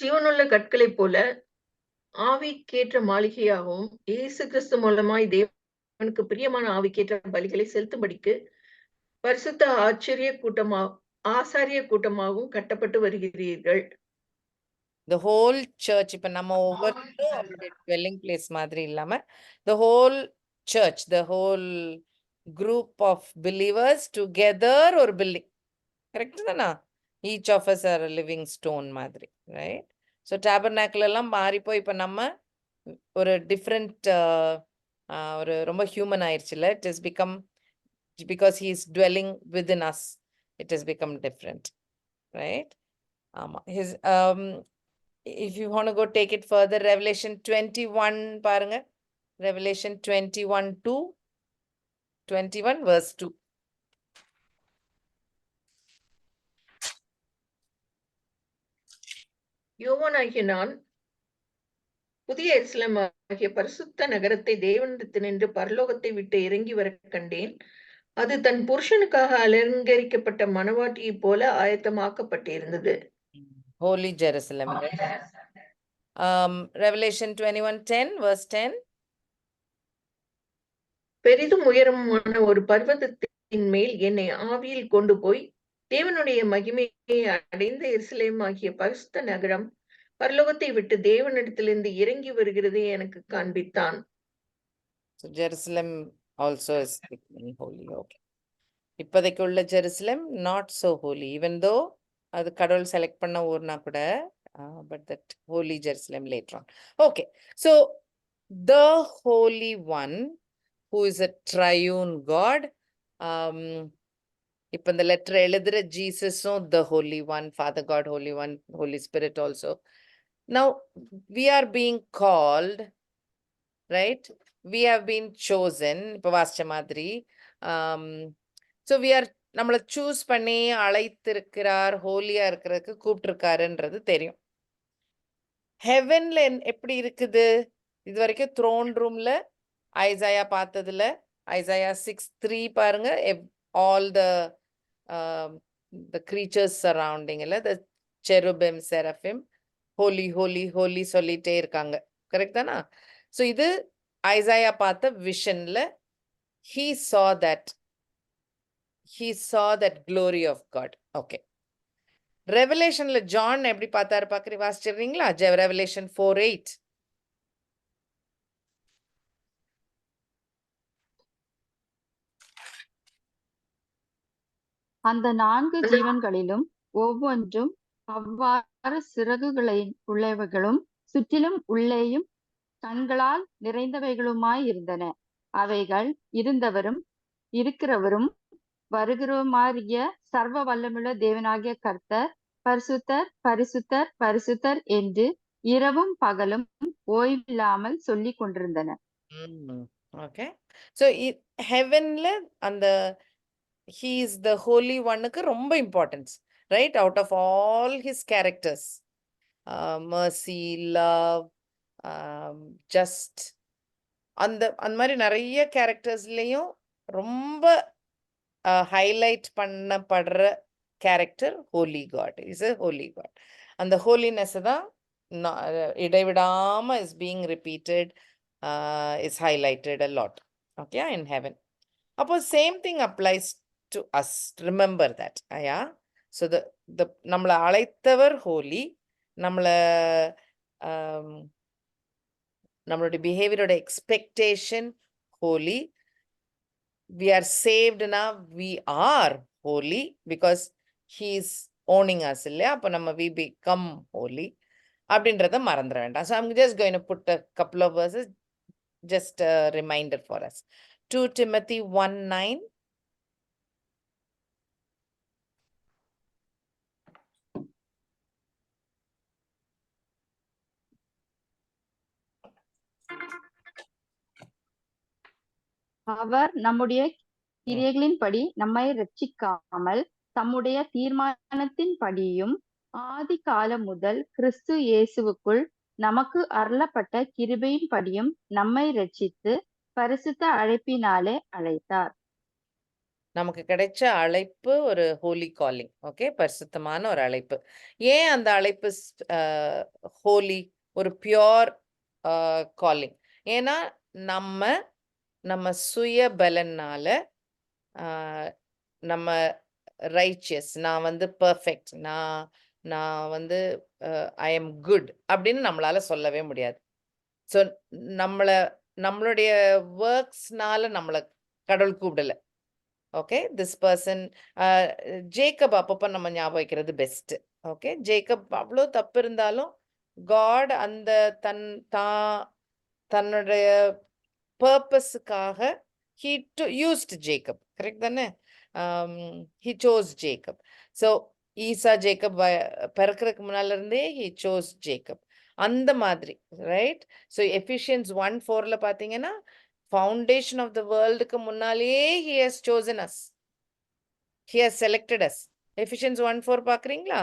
ஜீவனுள்ள கற்களைப் போல ஆவிக்கேற்ற மாளிகையாகவும் இயேசு கிறிஸ்து மூலமாய் தேவனுக்கு பிரியமான ஆவிக்கேற்ற பலிகளை செலுத்தும்படிக்கு பரிசுத்த ஆசாரிய கூட்டமாகவும் கட்டப்பட்டு வருகிறீர்கள். The whole church, இப்ப நம்ம ஒவ்வொருத்தரும் அவருடைய dwelling place மாதிரி இல்லாம the whole church, the whole group of believers together ஒரு building. கரெக்ட் தானா? Each of us are a living stone மாதிரி, right? So tabernacle எல்லாம் மாறி போய் இப்ப நம்ம ஒரு டிஃப்ரெண்ட் ஒரு ரொம்ப ஹியூமன் ஆயிடுச்சுல. It has become, because he is dwelling within us, it has become different, right? His if you want to go take it further, Revelation 21 பாருங்க. Revelation 21 verse 2. யோவானாகிய நான் புதிய எருசலேம் ஆகிய பரிசுத்த நகரத்தை தேவனிடத்தினின்று பரலோகத்தை விட்டு இறங்கி வர கண்டேன். அது தன் புருஷனுக்காக அலங்கரிக்கப்பட்ட மணவாட்டியை போல ஆயத்தமாக்கப்பட்டிருந்தது. Holy Jerusalem. Revelation 21:10 verse 10. பெரிதும் உயரமான ஒரு பர்வதத்தின் மேல் என்னை ஆவியில் கொண்டு போய் தேவனுடைய மகிமையை அடைந்த எருசலேம் ஆகிய பரிசுத்த நகரம் பரலோகத்தை விட்டு தேவனிடத்திலிருந்து இறங்கி வருகிறது எனக்கு காண்பித்தான். So Jerusalem also is becoming holy. Okay. இப்போதைக்கு உள்ள Jerusalem not so holy, even though அது கடவுள் செலக்ட் பண்ண ஊர்னா கூட, but that holy Jerusalem later on. Okay, so the Holy One who is a triune God, இப்ப இந்த லெட்டர் எழுதுற ஜீசஸும் the Holy One, Father God, Holy One, Holy Spirit also. Now we are being called, right? We have been chosen. இப்ப வாசிச்ச மாதிரி, so we are, நம்மளை choose பண்ணி அழைத்திருக்கிறார், ஹோலியா இருக்கிறதுக்கு கூப்பிட்டுருக்காருன்றது தெரியும். ஹெவன்ல எப்படி இருக்குது? இது வரைக்கும் த்ரோன் ரூம்ல ஐசாயா பார்த்ததுல ஐசாயா 6:3 பாருங்க. all the creatures surrounding இல்ல, the cherubim, seraphim, holy holy holy சொல்லிட்டே இருக்காங்க. கரெக்ட் தானா? ஸோ இது ஐசாயா பார்த்த விஷன்ல he saw that glory of God. Okay. ரெவலேஷன்ல ஜான் எப்படி பார்த்தாரு பாக்குறீங்க? வாசிச்சிடுறீங்களா? Revelation 4:8. அந்த 4 ஜீவன்களிலும் ஒவ்வொன்றும் அவ்வாறு சிறகுகளை உள்ளவைகளும் சுற்றிலும் உள்ளேயும் கண்களால் நிறைந்தவைகளுமாய் இருந்தன. அவைகள் இருந்தவரும் இருக்கிறவரும் வருகிறவருமாகிய சர்வ வல்லமுள்ள தேவனாகிய கர்த்தர் பரிசுத்தர் பரிசுத்தர் பரிசுத்தர் என்று இரவும் பகலும் ஓய்வில்லாமல் சொல்லிக் கொண்டிருந்தன. ஓகே. ஸோ ஹெவன்ல அந்த he is the holy one-க்கு ரொம்ப importance, right? Out of all his characters, mercy, love, just அந்த அந்த மாதிரி நிறைய கேரக்டர்ஸ்லயும் ரொம்ப ஹைலைட் பண்ணப்படுற character holy God. Is a holy God. அந்த ஹோலினஸ் தான் இடைவிடாம is being repeated, is highlighted a lot, okay, in heaven. அப்போ same thing applies to us, remember that. ஐயா, ஸோ த நம்மளை அழைத்தவர் ஹோலி, நம்மளை நம்மளுடைய பிஹேவியரோட expectation holy. We are saved now, we are holy because he is owning us, இல்லையா? அப்போ நம்ம we become holy அப்படின்றத மறந்துட வேண்டாம். So I'm just going to put a couple of verses, just a reminder for us. 2 Timothy 1:9. அவர் நம்முடைய கிரியைகளின்படி நம்மை ரட்சிக்காமல் தம்முடைய தீர்மானத்தின்படியும் ஆதி காலம் முதல் கிறிஸ்து இயேசுவுக்குள் நமக்கு அருளப்பட்ட கிருபையின்படியும் நம்மை ரட்சித்து பரிசுத்த அழைப்பினாலே அழைத்தார். நமக்கு கிடைச்ச அழைப்பு ஒரு ஹோலி காலிங், ஓகே, பரிசுத்தமான ஒரு அழைப்பு. ஏன் அந்த அழைப்பு ஹோலி, ஒரு பியோர் காலிங்? ஏன்னா நம்ம சுய பலனால நம்ம ரைச்சியஸ், நான் வந்து பர்ஃபெக்ட், நான் வந்து ஐ எம் குட் அப்படின்னு நம்மளால சொல்லவே முடியாது. ஸோ நம்மளுடைய ஒர்க்ஸ்னால நம்மளை கடவுள் கூப்பிடல. ஓகே, திஸ் பர்சன் ஜேக்கப் அப்பப்போ நம்ம ஞாபகம் வைக்கிறது பெஸ்ட். ஓகே, ஜேக்கப் அவ்வளோ தப்பு இருந்தாலும் காட் அந்த தன்னுடைய பர்பஸுக்காக he used Jacob, கரெக்ட் தானே? he chose Jacob. So Esau Jacob பிறக்கிறதுக்கு முன்னால இருந்தே he chose Jacob. அந்த மாதிரி, ரைட்? ஸோ எஃபிஷியன்ஸ் 1:4 பார்த்தீங்கன்னா, ஃபவுண்டேஷன் ஆஃப் த வேர்ல்டுக்கு முன்னாலேயே he has chosen us, he has selected us. Ephesians 1:4 பார்க்குறீங்களா?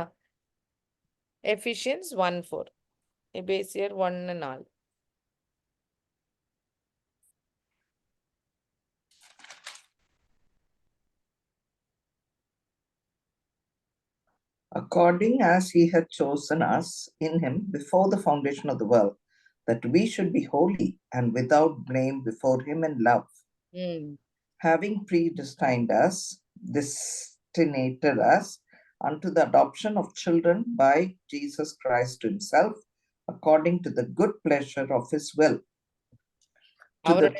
எஃபிஷியன்ஸ் 1:4, எபேசியர் 1:4. According as he had chosen us in him before the foundation of the world, that we should be holy and without blame before him in love, having predestined us, destinated us unto the adoption of children by Jesus Christ to himself, according to the good pleasure of his will, to the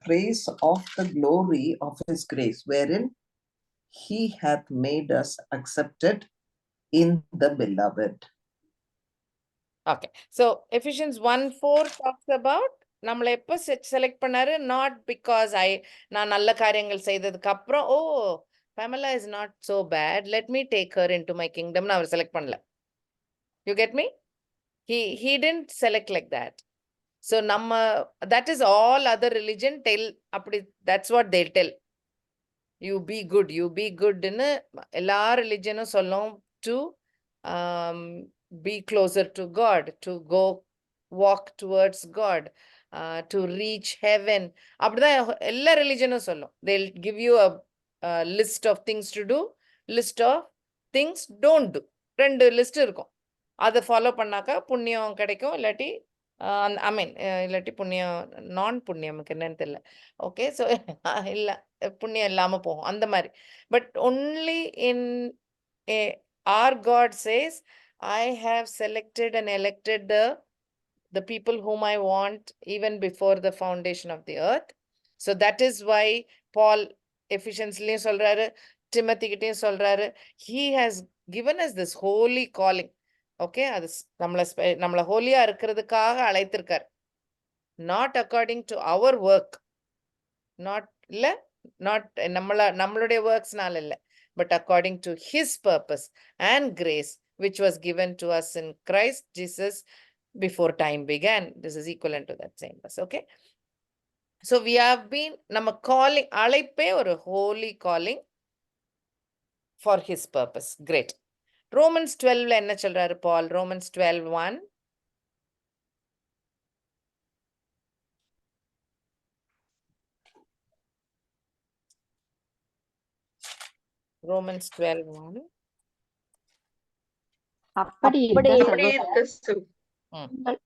praise of the glory of his grace, wherein he hath made us accepted in the beloved. Okay, so Ephesians 1:4 talks about நம்மளை எப்போ select பண்ணாரு? Not because நான் நல்ல காரியங்கள் செய்ததுக்கு அப்புறம் ஓ Pamela is not so bad, let me take her into my kingdom, அவர் select பண்ணல. You get me? He didn't select like that. So that is all other religion tell, அப்படி that's what they tell. You be good ன்னு எல்லா ரிலிஜனும் சொல்லும், to be closer to God, to go walk towards God, to reach heaven. அப்படிதான் எல்லா ரிலிஜனும் சொல்லும். They'll give you a list of things to do, list of things don't do. 2 list இருக்கும். அதை follow பண்ணாக்கா புண்ணியம் கிடைக்கும், இல்லாட்டி இல்லாட்டி புண்ணியம், நான் புண்ணியமுக்கு என்னன்னு தெரியல. ஓகே, ஸோ இல்லை, புண்ணியம் இல்லாமல் போகும் அந்த மாதிரி. But only in our God says, I have selected and elected the people whom I want even before the foundation of the earth. So that is why Paul Ephesians-லயும் சொல்றாரு, Timothy கிட்டயும் சொல்றாரு, he has given us this holy calling. ஓகே, அது நம்மளை ஹோலியா இருக்கிறதுக்காக அழைத்திருக்கார். Not according to அவர் ஒர்க், நாட் நம்மளுடைய ஒர்க்ஸ்னால இல்லை, but according to his purpose and grace, which was given to us in Christ Jesus before time began. This is equivalent to that same verse. Okay. So we have been, nama calling, அழைப்பே ஒரு holy calling for his purpose. Great. Romans 12 என்ன சொல்றாரு Paul? Romans 12:1. Romans 12:1. அப்படி அப்படி இருக்க இருக்க சகோதரர்கள்,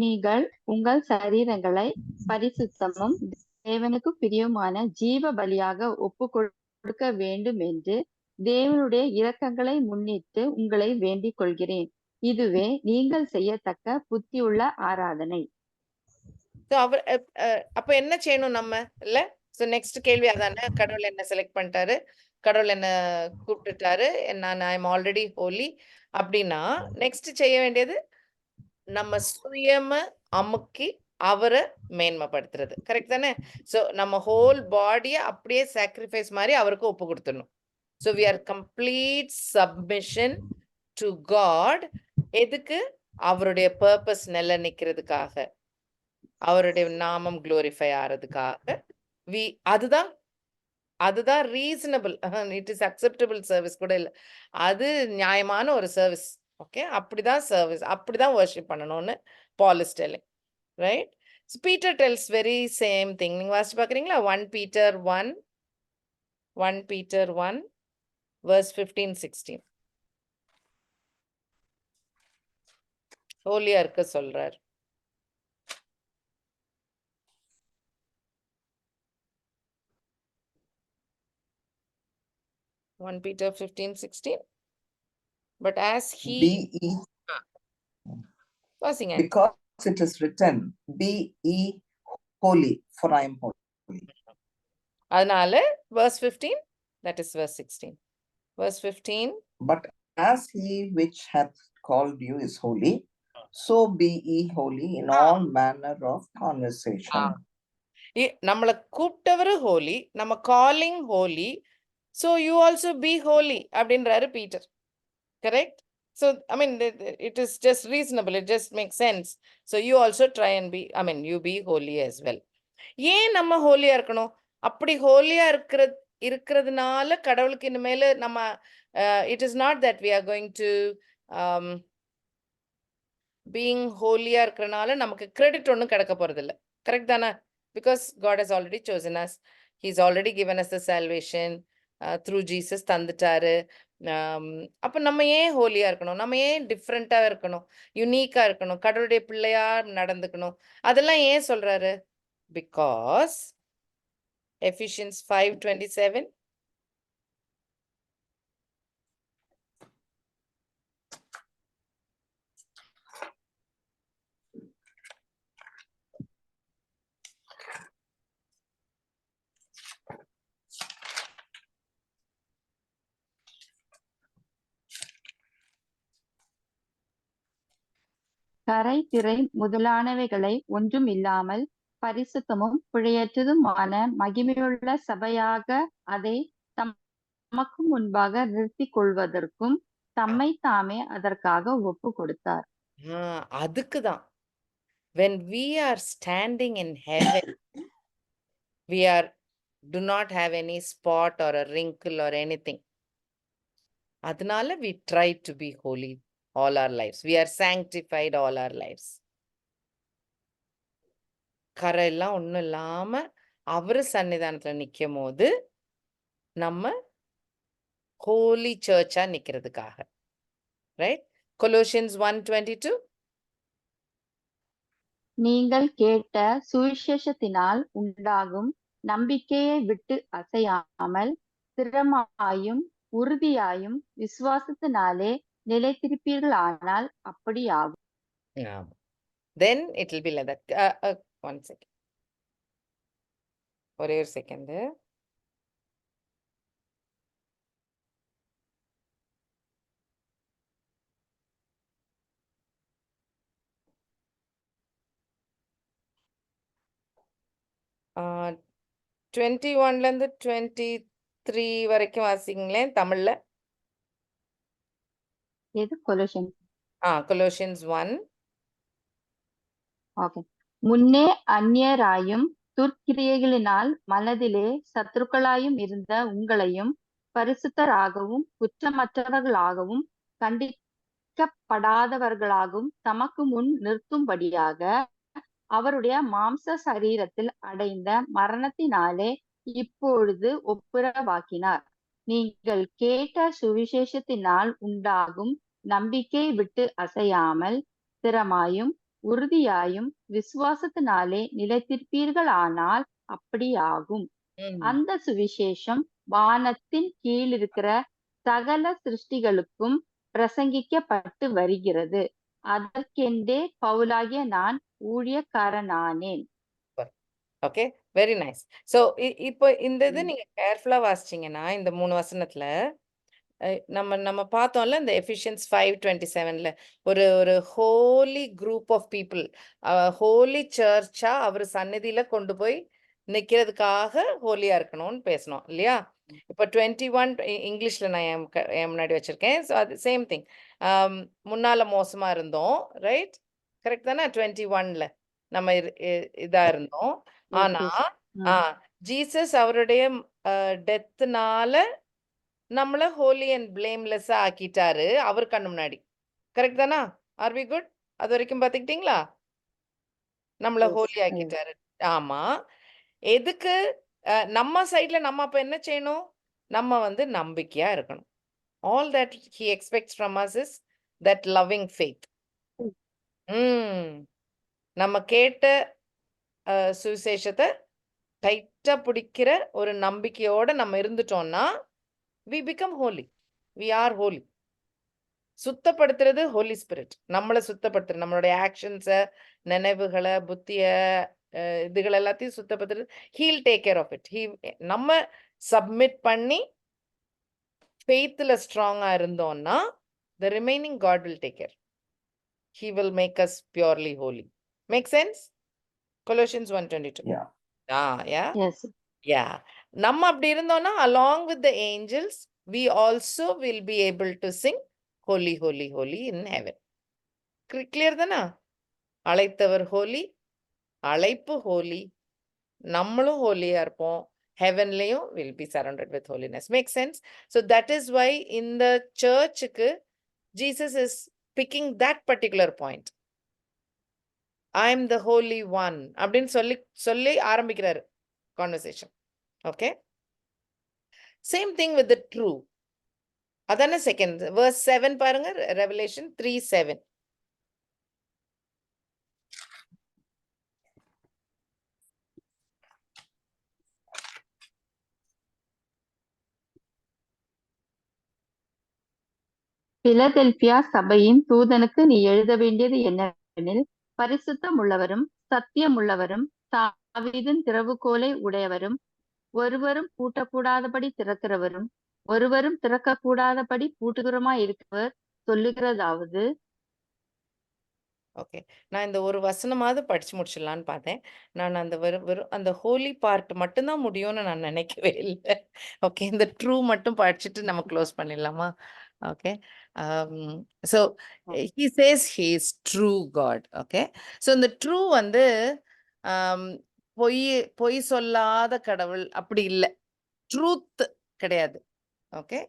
நீங்கள் உங்கள் சரீரங்களை பரிசுத்தமும் தேவனுக்கு பிரியமான ஜீவ பலியாக ஒப்பு கொடுக்க வேண்டும் என்று தேவனுடைய இரக்கங்களை முன்னிட்டு உங்களை வேண்டிக் கொள்கிறேன். இதுவே நீங்கள் செய்யத்தக்க புத்தியுள்ள ஆராதனை. So அவர் அப்ப என்ன செய்யணும் நம்ம இல்ல? So next கேள்வி அதானே, கடவுள் என்ன செலக்ட் பண்ணிட்டாரு, கடவுள் என்ன கூப்பிட்டுட்டாரு, நான் ஐ எம் ஆல்ரெடி ஹோலி அப்படின்னா நெக்ஸ்ட் செய்ய வேண்டியது நம்ம சுயம அமுக்கி அவரை மேன்மைப்படுத்துறது. கரெக்ட் தானே? ஸோ நம்ம ஹோல் பாடியை அப்படியே சாக்ரிஃபைஸ் மாதிரி அவருக்கு ஒப்பு கொடுத்துடணும். So we are complete submission to God. எதுக்கு? அவருடைய பர்பஸ் நிலை நிற்கிறதுக்காக, அவருடைய நாமம் குளோரிஃபை ஆகிறதுக்காக. அதுதான் அதுதான் reasonable, it is acceptable service கூட இல்லை, அது நியாயமான ஒரு சர்வீஸ். ஓகே, அப்படிதான் சர்வீஸ், அப்படிதான் வர்ஷிப் பண்ணணும்னு Paul is telling, right? So Peter tells very same thing. நீங்க வாசிச்சு பார்க்குறீங்களா? 1 Peter 1 verse 15-16. ஹோலியா இருக்க சொல்றார். Peter 15-16. But as he Be ye, வாசிங்க. because it is written, be ye holy, for I am holy. அதனால verse 15, that is verse 16. Verse 15. But as he which hath called you is holy, so be ye holy in all manner of conversation. நம்மளை கூப்பிட்டவரு ஹோலி, நம்ம calling holy, so you also be holy அப்படின்றாரு Peter. Correct? So I mean it is just reasonable, it just makes sense. So you also try and be, I mean you be holy as well. ஏன் நம்ம ஹோலியா இருக்கணும்? அப்படி ஹோலியா இருக்கிறதுனால கடவுளுக்கு இனிமேல் நம்ம it is not that we are going to being ஹோலியா இருக்கிறனால நமக்கு கிரெடிட் ஒன்றும் கிடைக்க போறது இல்லை. கரெக்ட் தானே? Because God has already chosen us, he's already given us the salvation through Jesus தந்துட்டாரு. அப்போ நம்ம ஏன் ஹோலியா இருக்கணும்? நம்ம ஏன் டிஃப்ரெண்டா இருக்கணும், யுனீக்கா இருக்கணும், கடவுளுடைய பிள்ளையா நடந்துக்கணும்? அதெல்லாம் ஏன் சொல்றாரு? Because Ephesians 5:27. கரை திரை முதலானவைகளை ஒன்றும் இல்லாமல் பரிசுத்தமும் பிழையற்றதுமான மகிமையுள்ள சபையாக அதை தமக்கு முன்பாக நிறுத்திக் கொள்வதற்கும் தம்மை தாமே அதற்காக ஒப்பு கொடுத்தார். அதுக்குதான் when we are standing in heaven, we do not have any spot or a wrinkle or anything. அதனால we try to be holy all our lives. We are sanctified all our lives. கரையெல்லாம் ஒன்றும் இல்லாம அவரு சன்னிதானத்துல நிற்கும் போது நம்ம Holi Charcha நிக்கிறதுக்காக. Right? Colossians 1:22. நீங்கள் கேட்ட சுவிசேஷத்தினால் உண்டாகும் நம்பிக்கையை விட்டு அசையாமல் ஸ்திரமாயும் உறுதியாயும் விசுவாசத்தினாலே நிலைத்திருப்பீர்கள், ஆனால் அப்படி ஆகும். Then it will be like that. One second. ஒரே ஒரு செகண்ட். Uh, 21 ல இருந்து 23 3 வரைக்கும் வாசிங்களேன் தமிழ்ல. எது கொலோஷியன்? Colossians 1. ஓகே. முன்னே அந்நியராயும் துர்க்கிரியைகளினால் மனதிலே சத்துருக்களாயும் இருந்த உங்களையும் பரிசுத்தராகவும் குற்றமற்றவர்களாகவும் கண்டிக்கப்படாதவர்களாகவும் தமக்கு முன் நிறுத்தும்படியாக அவருடைய மாம்ச சரீரத்தில் அடைந்த மரணத்தினாலே இப்பொழுது ஒப்புரவாக்கினார். நீங்கள் கேட்ட சுவிசேஷத்தினால் உண்டாகும் நம்பிக்கை விட்டு அசையாமல் ஸ்திரமாயும் உறுதியாயும் விசுவாசத்தினாலே நிலைத்திருப்பீர்களானால் அப்படியாகும். அந்த சுவிசேஷம் வானத்தின் கீழ் இருக்கிற சகல சிருஷ்டிகளுக்கும் பிரசங்கிக்கப்பட்டு வருகிறது. அதற்கென்றே பவுலாகிய நான் ஊழியக்காரனானேன். Okay, very nice. ஸோ இப்போ இந்த இது நீங்க கேர்ஃபுல்லா வாசிச்சீங்கன்னா இந்த 3 வசனத்துல நம்ம பார்த்தோம்ல இந்த எஃபிஷியன்ஸ் 5:27ல ஒரு ஒரு holy group of people, holy சர்ச்சா அவர் சந்நிதியில கொண்டு போய் நிக்கிறதுக்காக ஹோலியா இருக்கணும்னு பேசணும் இல்லையா? இப்போ 21 இங்கிலீஷ்ல நான் என் முன்னாடி வச்சிருக்கேன். ஸோ அது சேம் திங். முன்னால மோசமா இருந்தோம், ரைட்? கரெக்ட் தானே? 21ல நம்ம இதா இருந்தோம். ஆனா ஜீசஸ் அவருடைய டெத்னால நம்மள ஹோலி அண்ட் பிளேம்லெஸ்ஸா ஆக்கிட்டாரு அவர் கண்ணு முன்னாடி. கரெக்ட் தானா? Are we good? அது வரைக்கும் பாத்துக்கிட்டீங்களா? நம்மள ஹோலி ஆக்கிட்டாரு. ஆமா. எதுக்கு? நம்ம சைட்ல நம்ம அப்ப என்ன செய்யணும்? நம்ம வந்து நம்பிக்கையா இருக்கணும். All that he expects from us is that loving faith. நம்ம கேட்ட சுவிசேஷத்தை டைட்டா பிடிக்கிற ஒரு நம்பிக்கையோட நம்ம இருந்துட்டோம்னா we become holy. We are holy. சுத்தப்படுத்துறது ஹோலி ஸ்பிரிட். நம்மளை சுத்தப்படுத்துறது, நம்மளுடைய ஆக்ஷன்ஸை, நினைவுகளை, புத்திய இதுகள் எல்லாத்தையும் சுத்தப்படுத்துறது. Heal take care of it. நம்ம சப்மிட் பண்ணி ஃபெய்த்ல ஸ்ட்ராங்கா இருந்தோம்னா the remaining God will take care. He will make us purely holy. Make sense? Colossians 1:22. Yeah. Yeah. Yes. Yeah. நம்ம அப்படி இருந்தோம்னா along with the angels we also will be able to sing holy holy holy in heaven. Clear தானா? அழைத்தவர் ஹோலி, அழைப்பு ஹோலி, நம்மளும் ஹோலியா இருப்போம். heavenலையும் will be surrounded with holiness. Make sense? So that is why in the churchக்கு Jesus is picking that particular point. I am the holy one அப்படின்னு சொல்லி ஆரம்பிக்கிறாரு conversation. Okay? Same thing with the true. அதான second verse 7 பாருங்க, Revelation 3:7. Philadelphia சபையின் தூதனுக்கு நீ எழுத வேண்டியது என்னவெனில், பரிசுத்தம் உள்ளவரும் சத்தியம் உள்ளவரும் தாவீதின் திறவுகோலை உடையவரும் ஒருவரும் பூட்டக்கூடாதபடி திறக்கிறவரும் ஒருவரும் திறக்கக்கூடாதபடி பூட்டுகிறமாய் இருக்கிறவர் சொல்லுகிறதாவது. ஓகே, நான் இந்த ஒரு வசனமாவது படிச்சு முடிச்சிடலான்னு பார்த்தேன். நான் அந்த வெறும் அந்த ஹோலி பார்ட் மட்டும்தான் முடியும்னு நான் நினைக்கவே இல்லை. ஓகே, இந்த ட்ரூ மட்டும் படிச்சுட்டு நம்ம க்ளோஸ் பண்ணிடலாமா? Okay, so he says he is true God. Okay, so இந்த ட்ரூ வந்து பொய் சொல்லாத கடவுள் அப்படி இல்லை, ட்ரூத் கிடையாது. ஓகே,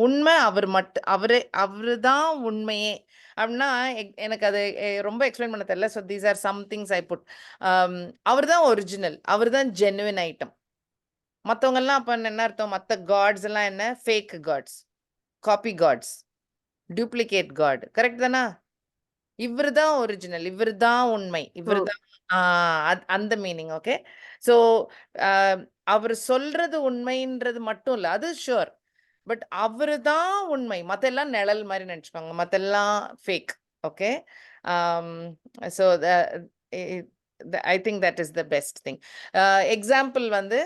உண்மை அவருதான் உண்மையே அப்படின்னா எனக்கு அது ரொம்ப எக்ஸ்பிளைன் பண்ண தெரியல. So these are some things I put. அவர் தான் ஒரிஜினல், அவர் தான் ஜெனுவின் ஐட்டம். மற்றவங்கெல்லாம் அப்போ என்ன அர்த்தம்? மற்ற காட்ஸ் எல்லாம் என்ன? Fake gods, copy gods, duplicate God. Correct தானா? இவர் தான் ஒரிஜினல், இவர் தான் உண்மை, இவர் தான் அந்த மீனிங். ஓகே, ஸோ அவர் சொல்றது உண்மைன்றது மட்டும் இல்லை, அது ஷுவர். பட் அவரு தான் உண்மை, மத்தெல்லாம் நிழல் மாதிரி நினைச்சுக்கோங்க, மத்தெல்லாம் fake. Okay, so I think that is the best thing. Example வந்து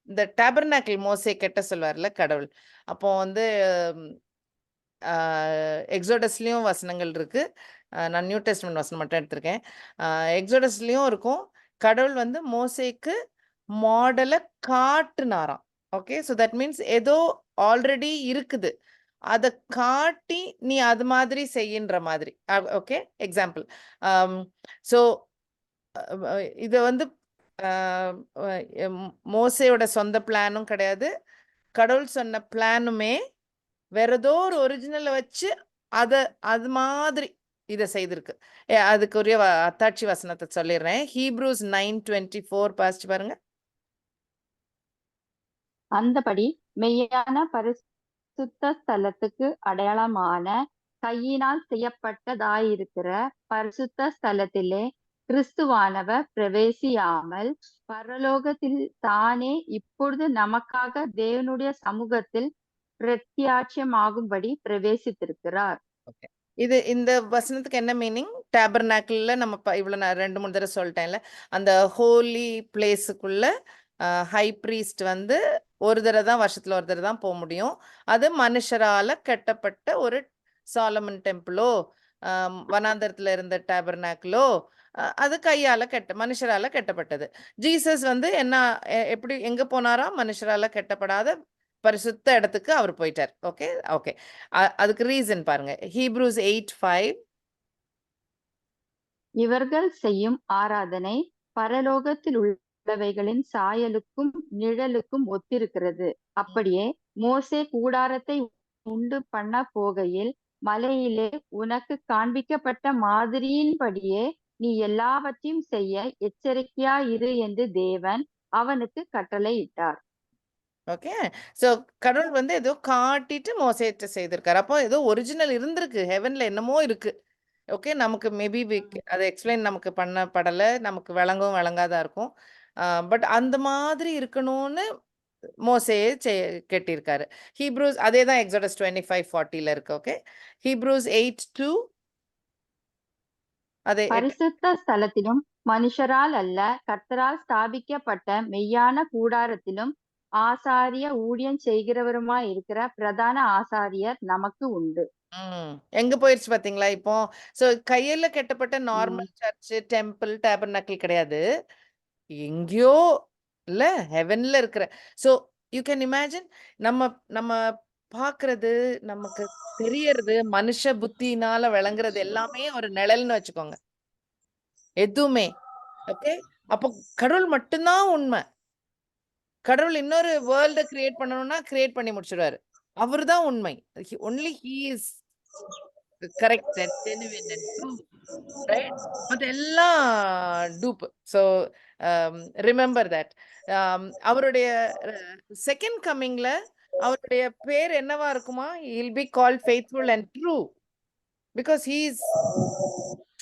இந்த டேபர்னாக்கிள் மோசே கெட்ட சொல்வார்ல கடவுள். அப்போ வந்து எக்ஸோடஸ்லயும் வசனங்கள் இருக்கு. நான் நியூ டெஸ்ட்மென்ட் வசனம் மட்டும் எடுத்திருக்கேன். எக்ஸோடஸ்லயும் இருக்கும். கடவுள் வந்து மோசேக்கு மாடலை காட்டுனாராம். ஓகே, ஸோ தட் மீன்ஸ் ஏதோ ஆல்ரெடி இருக்குது, அதை காட்டி நீ அது மாதிரி செய்யின்ற மாதிரி. Okay, example. ஸோ இது வந்து மோசேயோட சொந்த பிளானும் கிடையாது, கடவுள் சொன்ன பிளானுமே வேற ஏதோ ஒரு ஒரிஜினலை வச்சு அது மாதிரி இதை செய்திருக்கு. அதுக்குரிய அத்தாட்சி வசனத்தை சொல்லிடுறேன். ஹீப்ரூஸ் 9:24 பாசிட்டு பாருங்க. அந்தபடி மெய்யான பரிசுத்த ஸ்தலத்துக்கு அடையாளமான கையினால் செய்யப்பட்டதாயிருக்கிற பரிசுத்த ஸ்தலத்திலே கிறிஸ்துவானவர் பிரவேசியாமல் பரலோகத்தில் தானே இப்பொழுது நமக்காக தேவனுடைய சமூகத்தில் பிரத்யாட்சியமாகும்படி பிரவேசித்திருக்கிறார். இது இந்த வசனத்துக்கு என்ன மீனிங்? டேபர்நாக்கிள்ல நம்ம இவ்வளவு நான் 2-3 தடவை சொல்லிட்டேன்ல, அந்த ஹோலி பிளேஸுக்குள்ள ஹை பிரீஸ்ட் வந்து ஒரு தடவை தான், வருஷத்துல ஒரு தடவை தான் போக முடியும். அது மனுஷரால கட்டப்பட்ட ஒரு சாலமன் டெம்பிளோ வனாந்தரத்துல இருந்த டேபர்நாக்கிளோ அது கையால மனுஷரால கட்டப்பட்டது. ஜீசஸ் வந்து என்ன எப்படி எங்க போனாரா? மனுஷரால கட்டப்படாத பரிசுத்த இடத்துக்கு அவர் போயிட்டார். ஓகே ஓகே, அதுக்கு ரீசன் பாருங்க. ஹீப்ரூஸ் 8:5. இவர்கள் செய்யும் ஆராதனை பரலோகத்தில் உள்ளவைகளின் சாயலுக்கும் நிழலுக்கும் ஒத்திருக்கிறது. அப்படியே மோசே கூடாரத்தை உண்டு பண்ண போகையில் மலையிலே உனக்கு காண்பிக்கப்பட்ட மாதிரியின்படியே நீ எல்லாவற்றையும் செய்ய எச்சரிக்கையாயிரு என்று தேவன் அவனுக்கு கட்டளையிட்டார். ஓகே, ஸோ கடவுள் வந்து ஏதோ காட்டிட்டு மோசேட்ட செய்திருக்காரு. அப்போ ஏதோ ஒரிஜினல் இருந்திருக்கு, ஹெவன்ல என்னமோ இருக்கு. ஓகே, நமக்கு மேபி அதை எக்ஸ்பிளைன் நமக்கு பண்ணப்படலை, நமக்கு விளங்காதா இருக்கும். பட் அந்த மாதிரி இருக்கணும்னு மோசேயே கட்டியிருக்காரு. ஹீப்ரூஸ் அதே தான் எக்ஸோடஸ் 25:40 இருக்கு. Okay, Hebrews 8:2. அதே பரிசுத்த ஸ்தலத்திலும் மனுஷரால் அல்ல கர்த்தரால் ஸ்தாபிக்கப்பட்ட மெய்யான கூடாரத்திலும் ஆசாரிய ஊழியம் செய்கிறவருமாய் இருக்கிற பிரதான ஆசாரியர் நமக்கு உண்டு. எங்க போயிருச்சு பாத்தீங்களா இப்போ? சோ கையில கட்டப்பட்ட நார்மல் சர்ச், டெம்பிள், டேபர்நாக்கிள் கிடையாது, எங்கேயோ இல்ல ஹெவன்ல இருக்கிற. சோ யூ கேன் இமேஜின், நம்ம நம்ம பாக்குறது, நமக்கு தெரியறது, மனுஷ புத்தினால விளங்குறது எல்லாமே ஒரு நிழல்னு வச்சுக்கோங்க, எதுவுமே. ஓகே, அப்போ கடவுள் மட்டும்தான் உண்மை. கடவுள் இன்னொரு வேர்ல்ட கிரியேட் பண்ணணும்னா கிரியேட் பண்ணி முடிச்சிடுவாரு. அவர்தான் உண்மை. Only he is correct and genuine and true, right? அதெல்லாம் டூப். So remember that. அவருடைய செகண்ட் கம்மிங்ல அவருடைய பேர் என்னவா இருக்குமா? he'll be called faithful and true because he is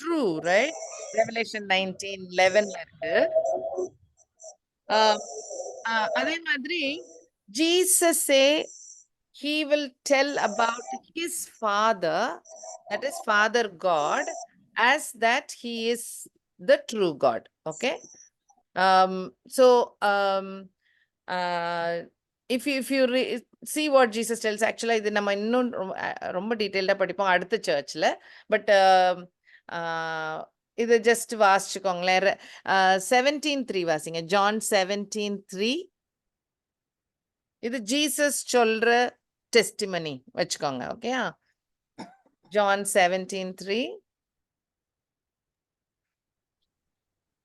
true, right? Revelation 19:11 இருக்கு. அதே மாதிரி ஜீசஸே he will tell about his father, that is Father God, as that he is the true God. Okay, so if you see what Jesus tells, actually இது நம்ம இன்னும் ரொம்ப டீடைல்டா படிப்போம் அடுத்த சர்ச்ல. But இது ஜஸ்ட் வாசிச்சுக்கோங்களேன். 17:3 வாசிங்க. ஜான் 17:3. இது ஜீசஸ் சொல்ற டெஸ்டிமனி வச்சுக்கோங்க. Okay, John 17:3.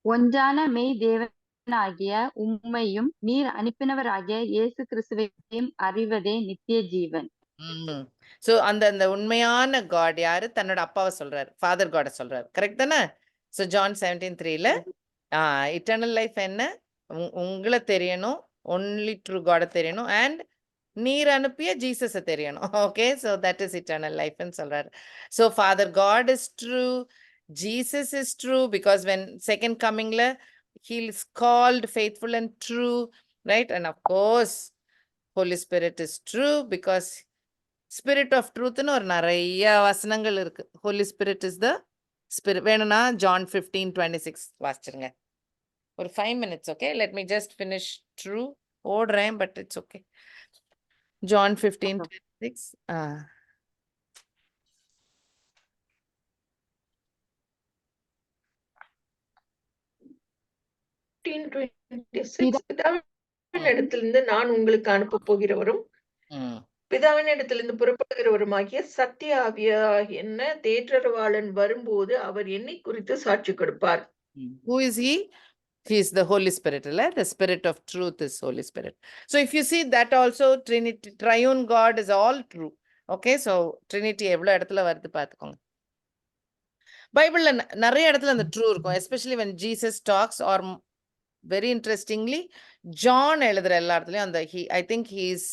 ஒன்றான மெய் தேவனாகிய உம்மையும் நீர் அனுப்பினவராகிய இயேசு கிறிஸ்துவையும் அறிவதே நித்திய ஜீவன். சோ அந்த உண்மையான காட் யாரு? தன்னோட அப்பாவை சொல்றாரு, ஃபாதர் காட சொல்றாரு. கரெக்ட் தானே? சோ ஜான் 17:3ல இட்டர்னல் லைஃப் என்ன? உங்களை தெரியணும், ஒன்லி ட்ரூ காட தெரியணும், அண்ட் நீர் அனுப்பிய ஜீசஸ தெரியணும். Okay, so that is eternal லைஃப்னு சொல்றாரு. So Father God is true, Jesus is true, because when second comingல he is called faithful and true, right? And of course Holy Spirit is true because Spirit of truth னு ஒரு நிறைய வசனங்கள் இருக்கு. Holy Spirit is the Spirit. வேணும்னா John 15:26 வாசிச்சிருங்க. ஒரு 5 minutes. Okay, let me just finish true. ஓடுறேன், but it's okay. John 15:26. 15:26 பிதாவின் இடத்திலிருந்து நான் உங்களுக்கு அனுப்ப போகிறவரும் ம். பிதாவின் இடத்திலிருந்து புறப்படுகிறவருமாகிய சத்திய ஆவியாகிய என்ன தேற்றரவாளன் வரும்போது அவர் என்னை குறித்து சாட்சி கொடுப்பார். Who is he? He is the Holy Spirit, right? The Spirit of truth is Holy Spirit. So if you see that also, Trinity, Triune God is all true. Okay, so Trinity எவ்வளவு இடத்துல வருது பார்த்துக்கோங்க. பைபிள்ல நிறைய இடத்துல அந்த true இருக்கும், especially when Jesus talks, or very interestingly John எழுதுற எல்லா இடத்துலயும் அந்த I think he's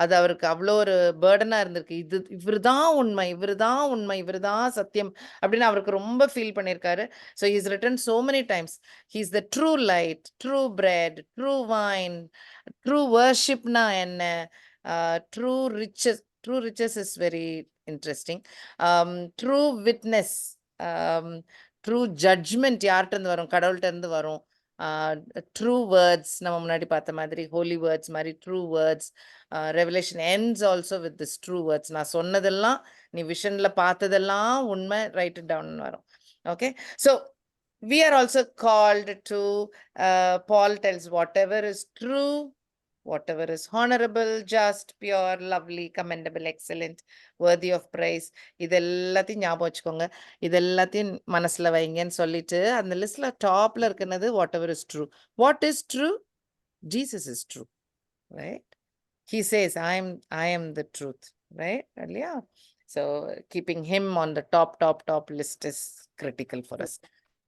அது அவருக்கு அவ்வளோ ஒரு பேர்டனா இருந்திருக்கு. இவருதான் உண்மை, இவருதான் உண்மை, இவருதான் சத்தியம் அப்படின்னு அவருக்கு ரொம்ப ஃபீல் பண்ணியிருக்காரு. So he's written so many times. He's the true light, true bread, true wine, true worshipனா என்ன, true riches. True riches is very interesting. True witness, true judgment யார்கிட்ட இருந்து வரும், கடவுள்கிட்ட இருந்து வரும். ட்ரூ வேர்ட்ஸ், நம்ம முன்னாடி பார்த்த மாதிரி ஹோலி வேர்ட்ஸ் மாதிரி true words. Revelation ends also with this true words. நான் சொன்னதெல்லாம், நீ விஷன்ல பார்த்ததெல்லாம் உண்மை, ரைட் இட் டவுன் வரும். Okay, so we are also called to, Paul tells, whatever is true, whatever is honorable, just, pure, lovely, commendable, excellent, worthy of praise, இதெல்லாத்தையும் ஞாபகம் வச்சுக்கோங்க, இதெல்லாத்தையும் மனசுல வைங்கன்னு சொல்லிட்டு அந்த லிஸ்ட்ல டாப்ல இருக்கிறது whatever is true. What is true? Jesus is true, right? He says, I am the truth, right? Yeah. So keeping him on the top list is critical for us.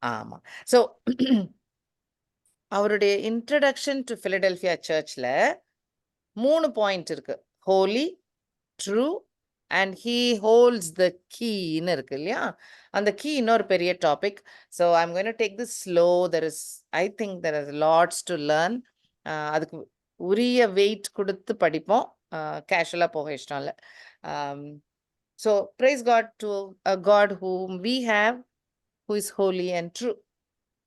ஆமா. So அவருடைய இன்ட்ரடக்ஷன் டு பிலடெல்பியா சர்ச்ல 3 point இருக்கு. Holy, true and he holds the கீன்னு இருக்கு இல்லையா? அந்த key இன்னொரு பெரிய topic. So I'm going to take this slow. I think there is lots to learn. அதுக்கு உரிய வெயிட் கொடுத்து படிப்போம், கேஷுவலாக போக இஷ்டம் இல்லை. ஸோ praise God to a God whom we have, who is holy and true.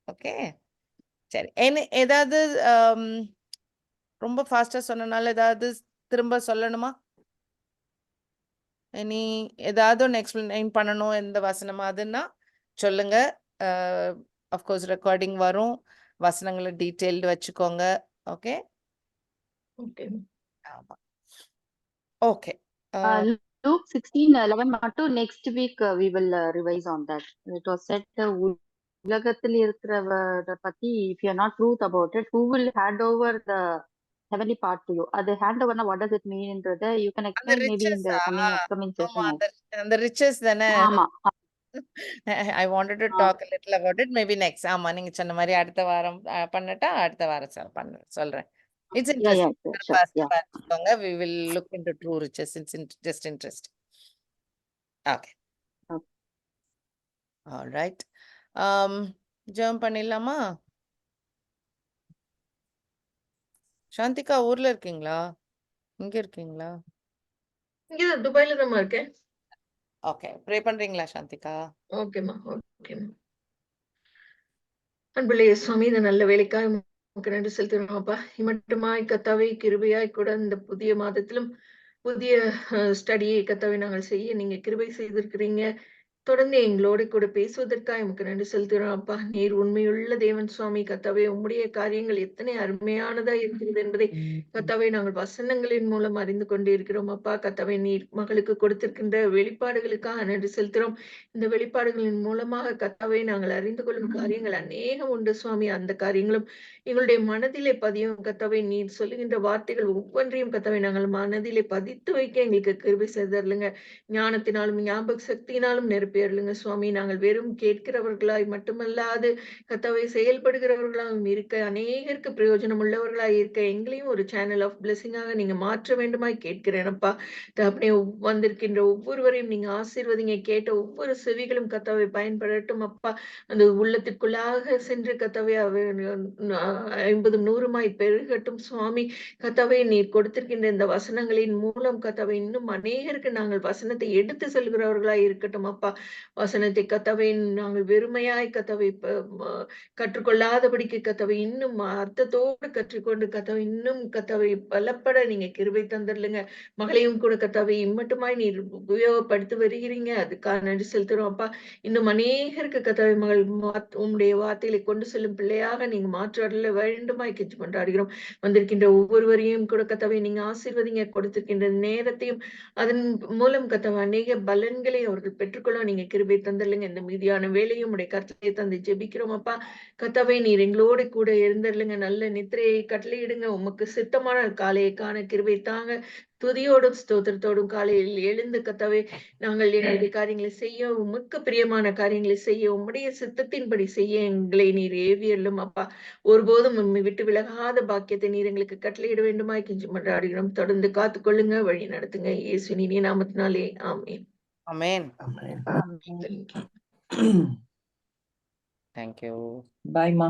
Okay, சரி. ஏதாவது ரொம்ப ஃபாஸ்டா சொன்னனால ஏதாவது திரும்ப சொல்லணுமா? இனி ஏதாவது ஒன்று எக்ஸ்பிளைன் பண்ணணும் எந்த வசனமா அதுன்னா சொல்லுங்க. அஃப்கோர்ஸ் ரெக்கார்டிங் வரும், வசனங்களை டீட்டெயில்டு வச்சுக்கோங்க. ஓகே, ஆமா. ஓகே, Luke 16:11 மட்டும் next week we will revise on that. It was said உலகத்தில் இருக்கிறவரை பத்தி if you are not truth about it, who will hand over the heavenly part to you? அது hand overனா what does it meanன்றத you can அந்த explain maybe in the upcoming ஆமா, session. அந்த riches தானே. ஆமா, I wanted to talk a little about it, maybe next. ஆமா, நீங்க சொன்ன மாதிரி அடுத்த வாரம் பண்ணட்டா? அடுத்த வாரம் சொல்றேன். It's interesting. பார்த்துக்கோங்க. We will look into true riches. It's just interesting. Okay. All right. Jump பண்ணிடலாமா? சாந்திகா ஊர்ல இருக்கீங்களா? இங்க இருக்கீங்களா? இங்க துபாயில தான் இருக்கேன். ஓகே, ப்ரே பண்றீங்களா சாந்திகா? ஓகேம்மா, ஓகேம்மா. அன்புள்ள சுவாமி, இந்த நல்ல வேலைக்காய் உமக்கு நன்றி செலுத்துறோம்ப்பா. இம்மட்டுமாய் கத்தாவே கிருபையாய் கூட இந்த புதிய மாதத்திலும் புதிய ஸ்டடியை கத்தாவே நாங்கள் செய்ய நீங்க கிருபை செய்திருக்கிறீங்க. தொடர்ந்து எங்களோட கூட பேசுவதற்காக உமக்கு நன்றி செலுத்துகிறோம் அப்பா. நீர் உண்மையுள்ள தேவன் சுவாமி. கத்தாவே உம்முடைய காரியங்கள் எத்தனை அருமையானதா இருக்கிறது என்பதை கத்தாவே நாங்கள் வசனங்களின் மூலம் அறிந்து கொண்டு இருக்கிறோம் அப்பா. கத்தாவே நீர் மகளுக்கு கொடுத்திருக்கின்ற வெளிப்பாடுகளுக்காக நன்றி செலுத்துகிறோம். இந்த வெளிப்பாடுகளின் மூலமாக கத்தாவே நாங்கள் அறிந்து கொள்ளும் காரியங்கள் அநேகம் உண்டு சுவாமி. அந்த காரியங்களும் எங்களுடைய மனதிலே பதியும் கத்தாவே. நீர் சொல்லுகின்ற வார்த்தைகள் ஒவ்வொன்றையும் கத்தாவே நாங்கள் மனதிலே பதித்து வைக்க எங்களுக்கு கிருபை செய்தருளுங்க. ஞானத்தினாலும் ஞாபக சக்தியினாலும் நிரப்பியருளுங்க சுவாமி. நாங்கள் வெறும் கேட்கிறவர்களாய் மட்டுமல்லாது கத்தாவே செயல்படுகிறவர்களாகவும் இருக்க, அநேகருக்கு பிரயோஜனம் உள்ளவர்களாய் இருக்க எங்களையும் ஒரு சேனல் ஆஃப் பிளெஸிங்காக நீங்க மாற்ற வேண்டுமாய் கேட்கிறேனப்பா. அப்படியே வந்திருக்கின்ற ஒவ்வொருவரையும் நீங்க ஆசீர்வதிங்க. கேட்ட ஒவ்வொரு செவிகளும் கத்தாவை பயன்படட்டும் அப்பா. அந்த உள்ளத்திற்குள்ளாக சென்று கத்தாவே 50 100 பெருகட்டும் சுவாமி. கத்தாவே நீர் கொடுத்திருக்கின்ற இந்த வசனங்களின் மூலம் கத்தாவே இன்னும் அநேகருக்கு நாங்கள் வசனத்தை எடுத்து செல்கிறவர்களாய் இருக்கட்டும் அப்பா. வசனத்தை கர்த்தாவே நாங்கள் வெறுமையாய் கர்த்தாவே கற்றுக்கொள்ளாதபடிக்கு கர்த்தாவே இன்னும் அர்த்தத்தோடு கற்றுக்கொண்டு கர்த்தாவே இன்னும் கர்த்தாவே பலப்பட நீங்க கிருபை தந்துடலுங்க. மகளையும் கூட கர்த்தாவே இம்மட்டுமாய் நீர் உபயோகப்படுத்தி வருகிறீங்க. அதுக்காக நன்றி செலுத்துறோம் அப்பா. இன்னும் அநேகருக்கு கர்த்தாவே மகள் உம்முடைய வார்த்தைகளை கொண்டு செல்லும் பிள்ளையாக நீங்க மாற்றல வேண்டுமாய் கெஞ்சி கொண்டாடுகிறோம். வந்திருக்கின்ற ஒவ்வொருவரையும் கூட கர்த்தாவே நீங்க ஆசீர்வதிங்க. கொடுத்திருக்கின்ற நேரத்தையும் அதன் மூலம் கர்த்தாவே அநேக பலன்களை அவர்கள் பெற்றுக்கொள்ள நீங்க கிருபை தந்துடலுங்க. இந்த மீதியான வேலையும் உடைய கர்த்தரை தந்து ஜெபிக்கிறோம் அப்பா. கர்த்தாவே நீர் எங்களோடு கூட இருந்துடலுங்க. நல்ல நித்திரையை கட்டளையிடுங்க. உமக்கு சித்தமான காலையை காண கிருபை தாங்க. துதியோடும் ஸ்தோத்திரத்தோடும் காலையில் எழுந்து கர்த்தாவே நாங்கள் எங்களுடைய காரியங்களை செய்ய, உமக்கு பிரியமான காரியங்களை செய்ய, உம்முடைய சித்தத்தின்படி செய்ய எங்களை நீர் ஏவியல்லும் அப்பா. ஒருபோதும் உம்மை விட்டு விலகாத பாக்கியத்தை நீர் எங்களுக்கு கட்டளையிட வேண்டுமாய் கெஞ்சி மன்றாடுகிறோம். தொடர்ந்து காத்துக்கொள்ளுங்க, வழி நடத்துங்க. இயேசுவின் இனிய நாமத்தினாலே ஆமென். Amen. Amen. Thank you. Thank you. Bye, Ma.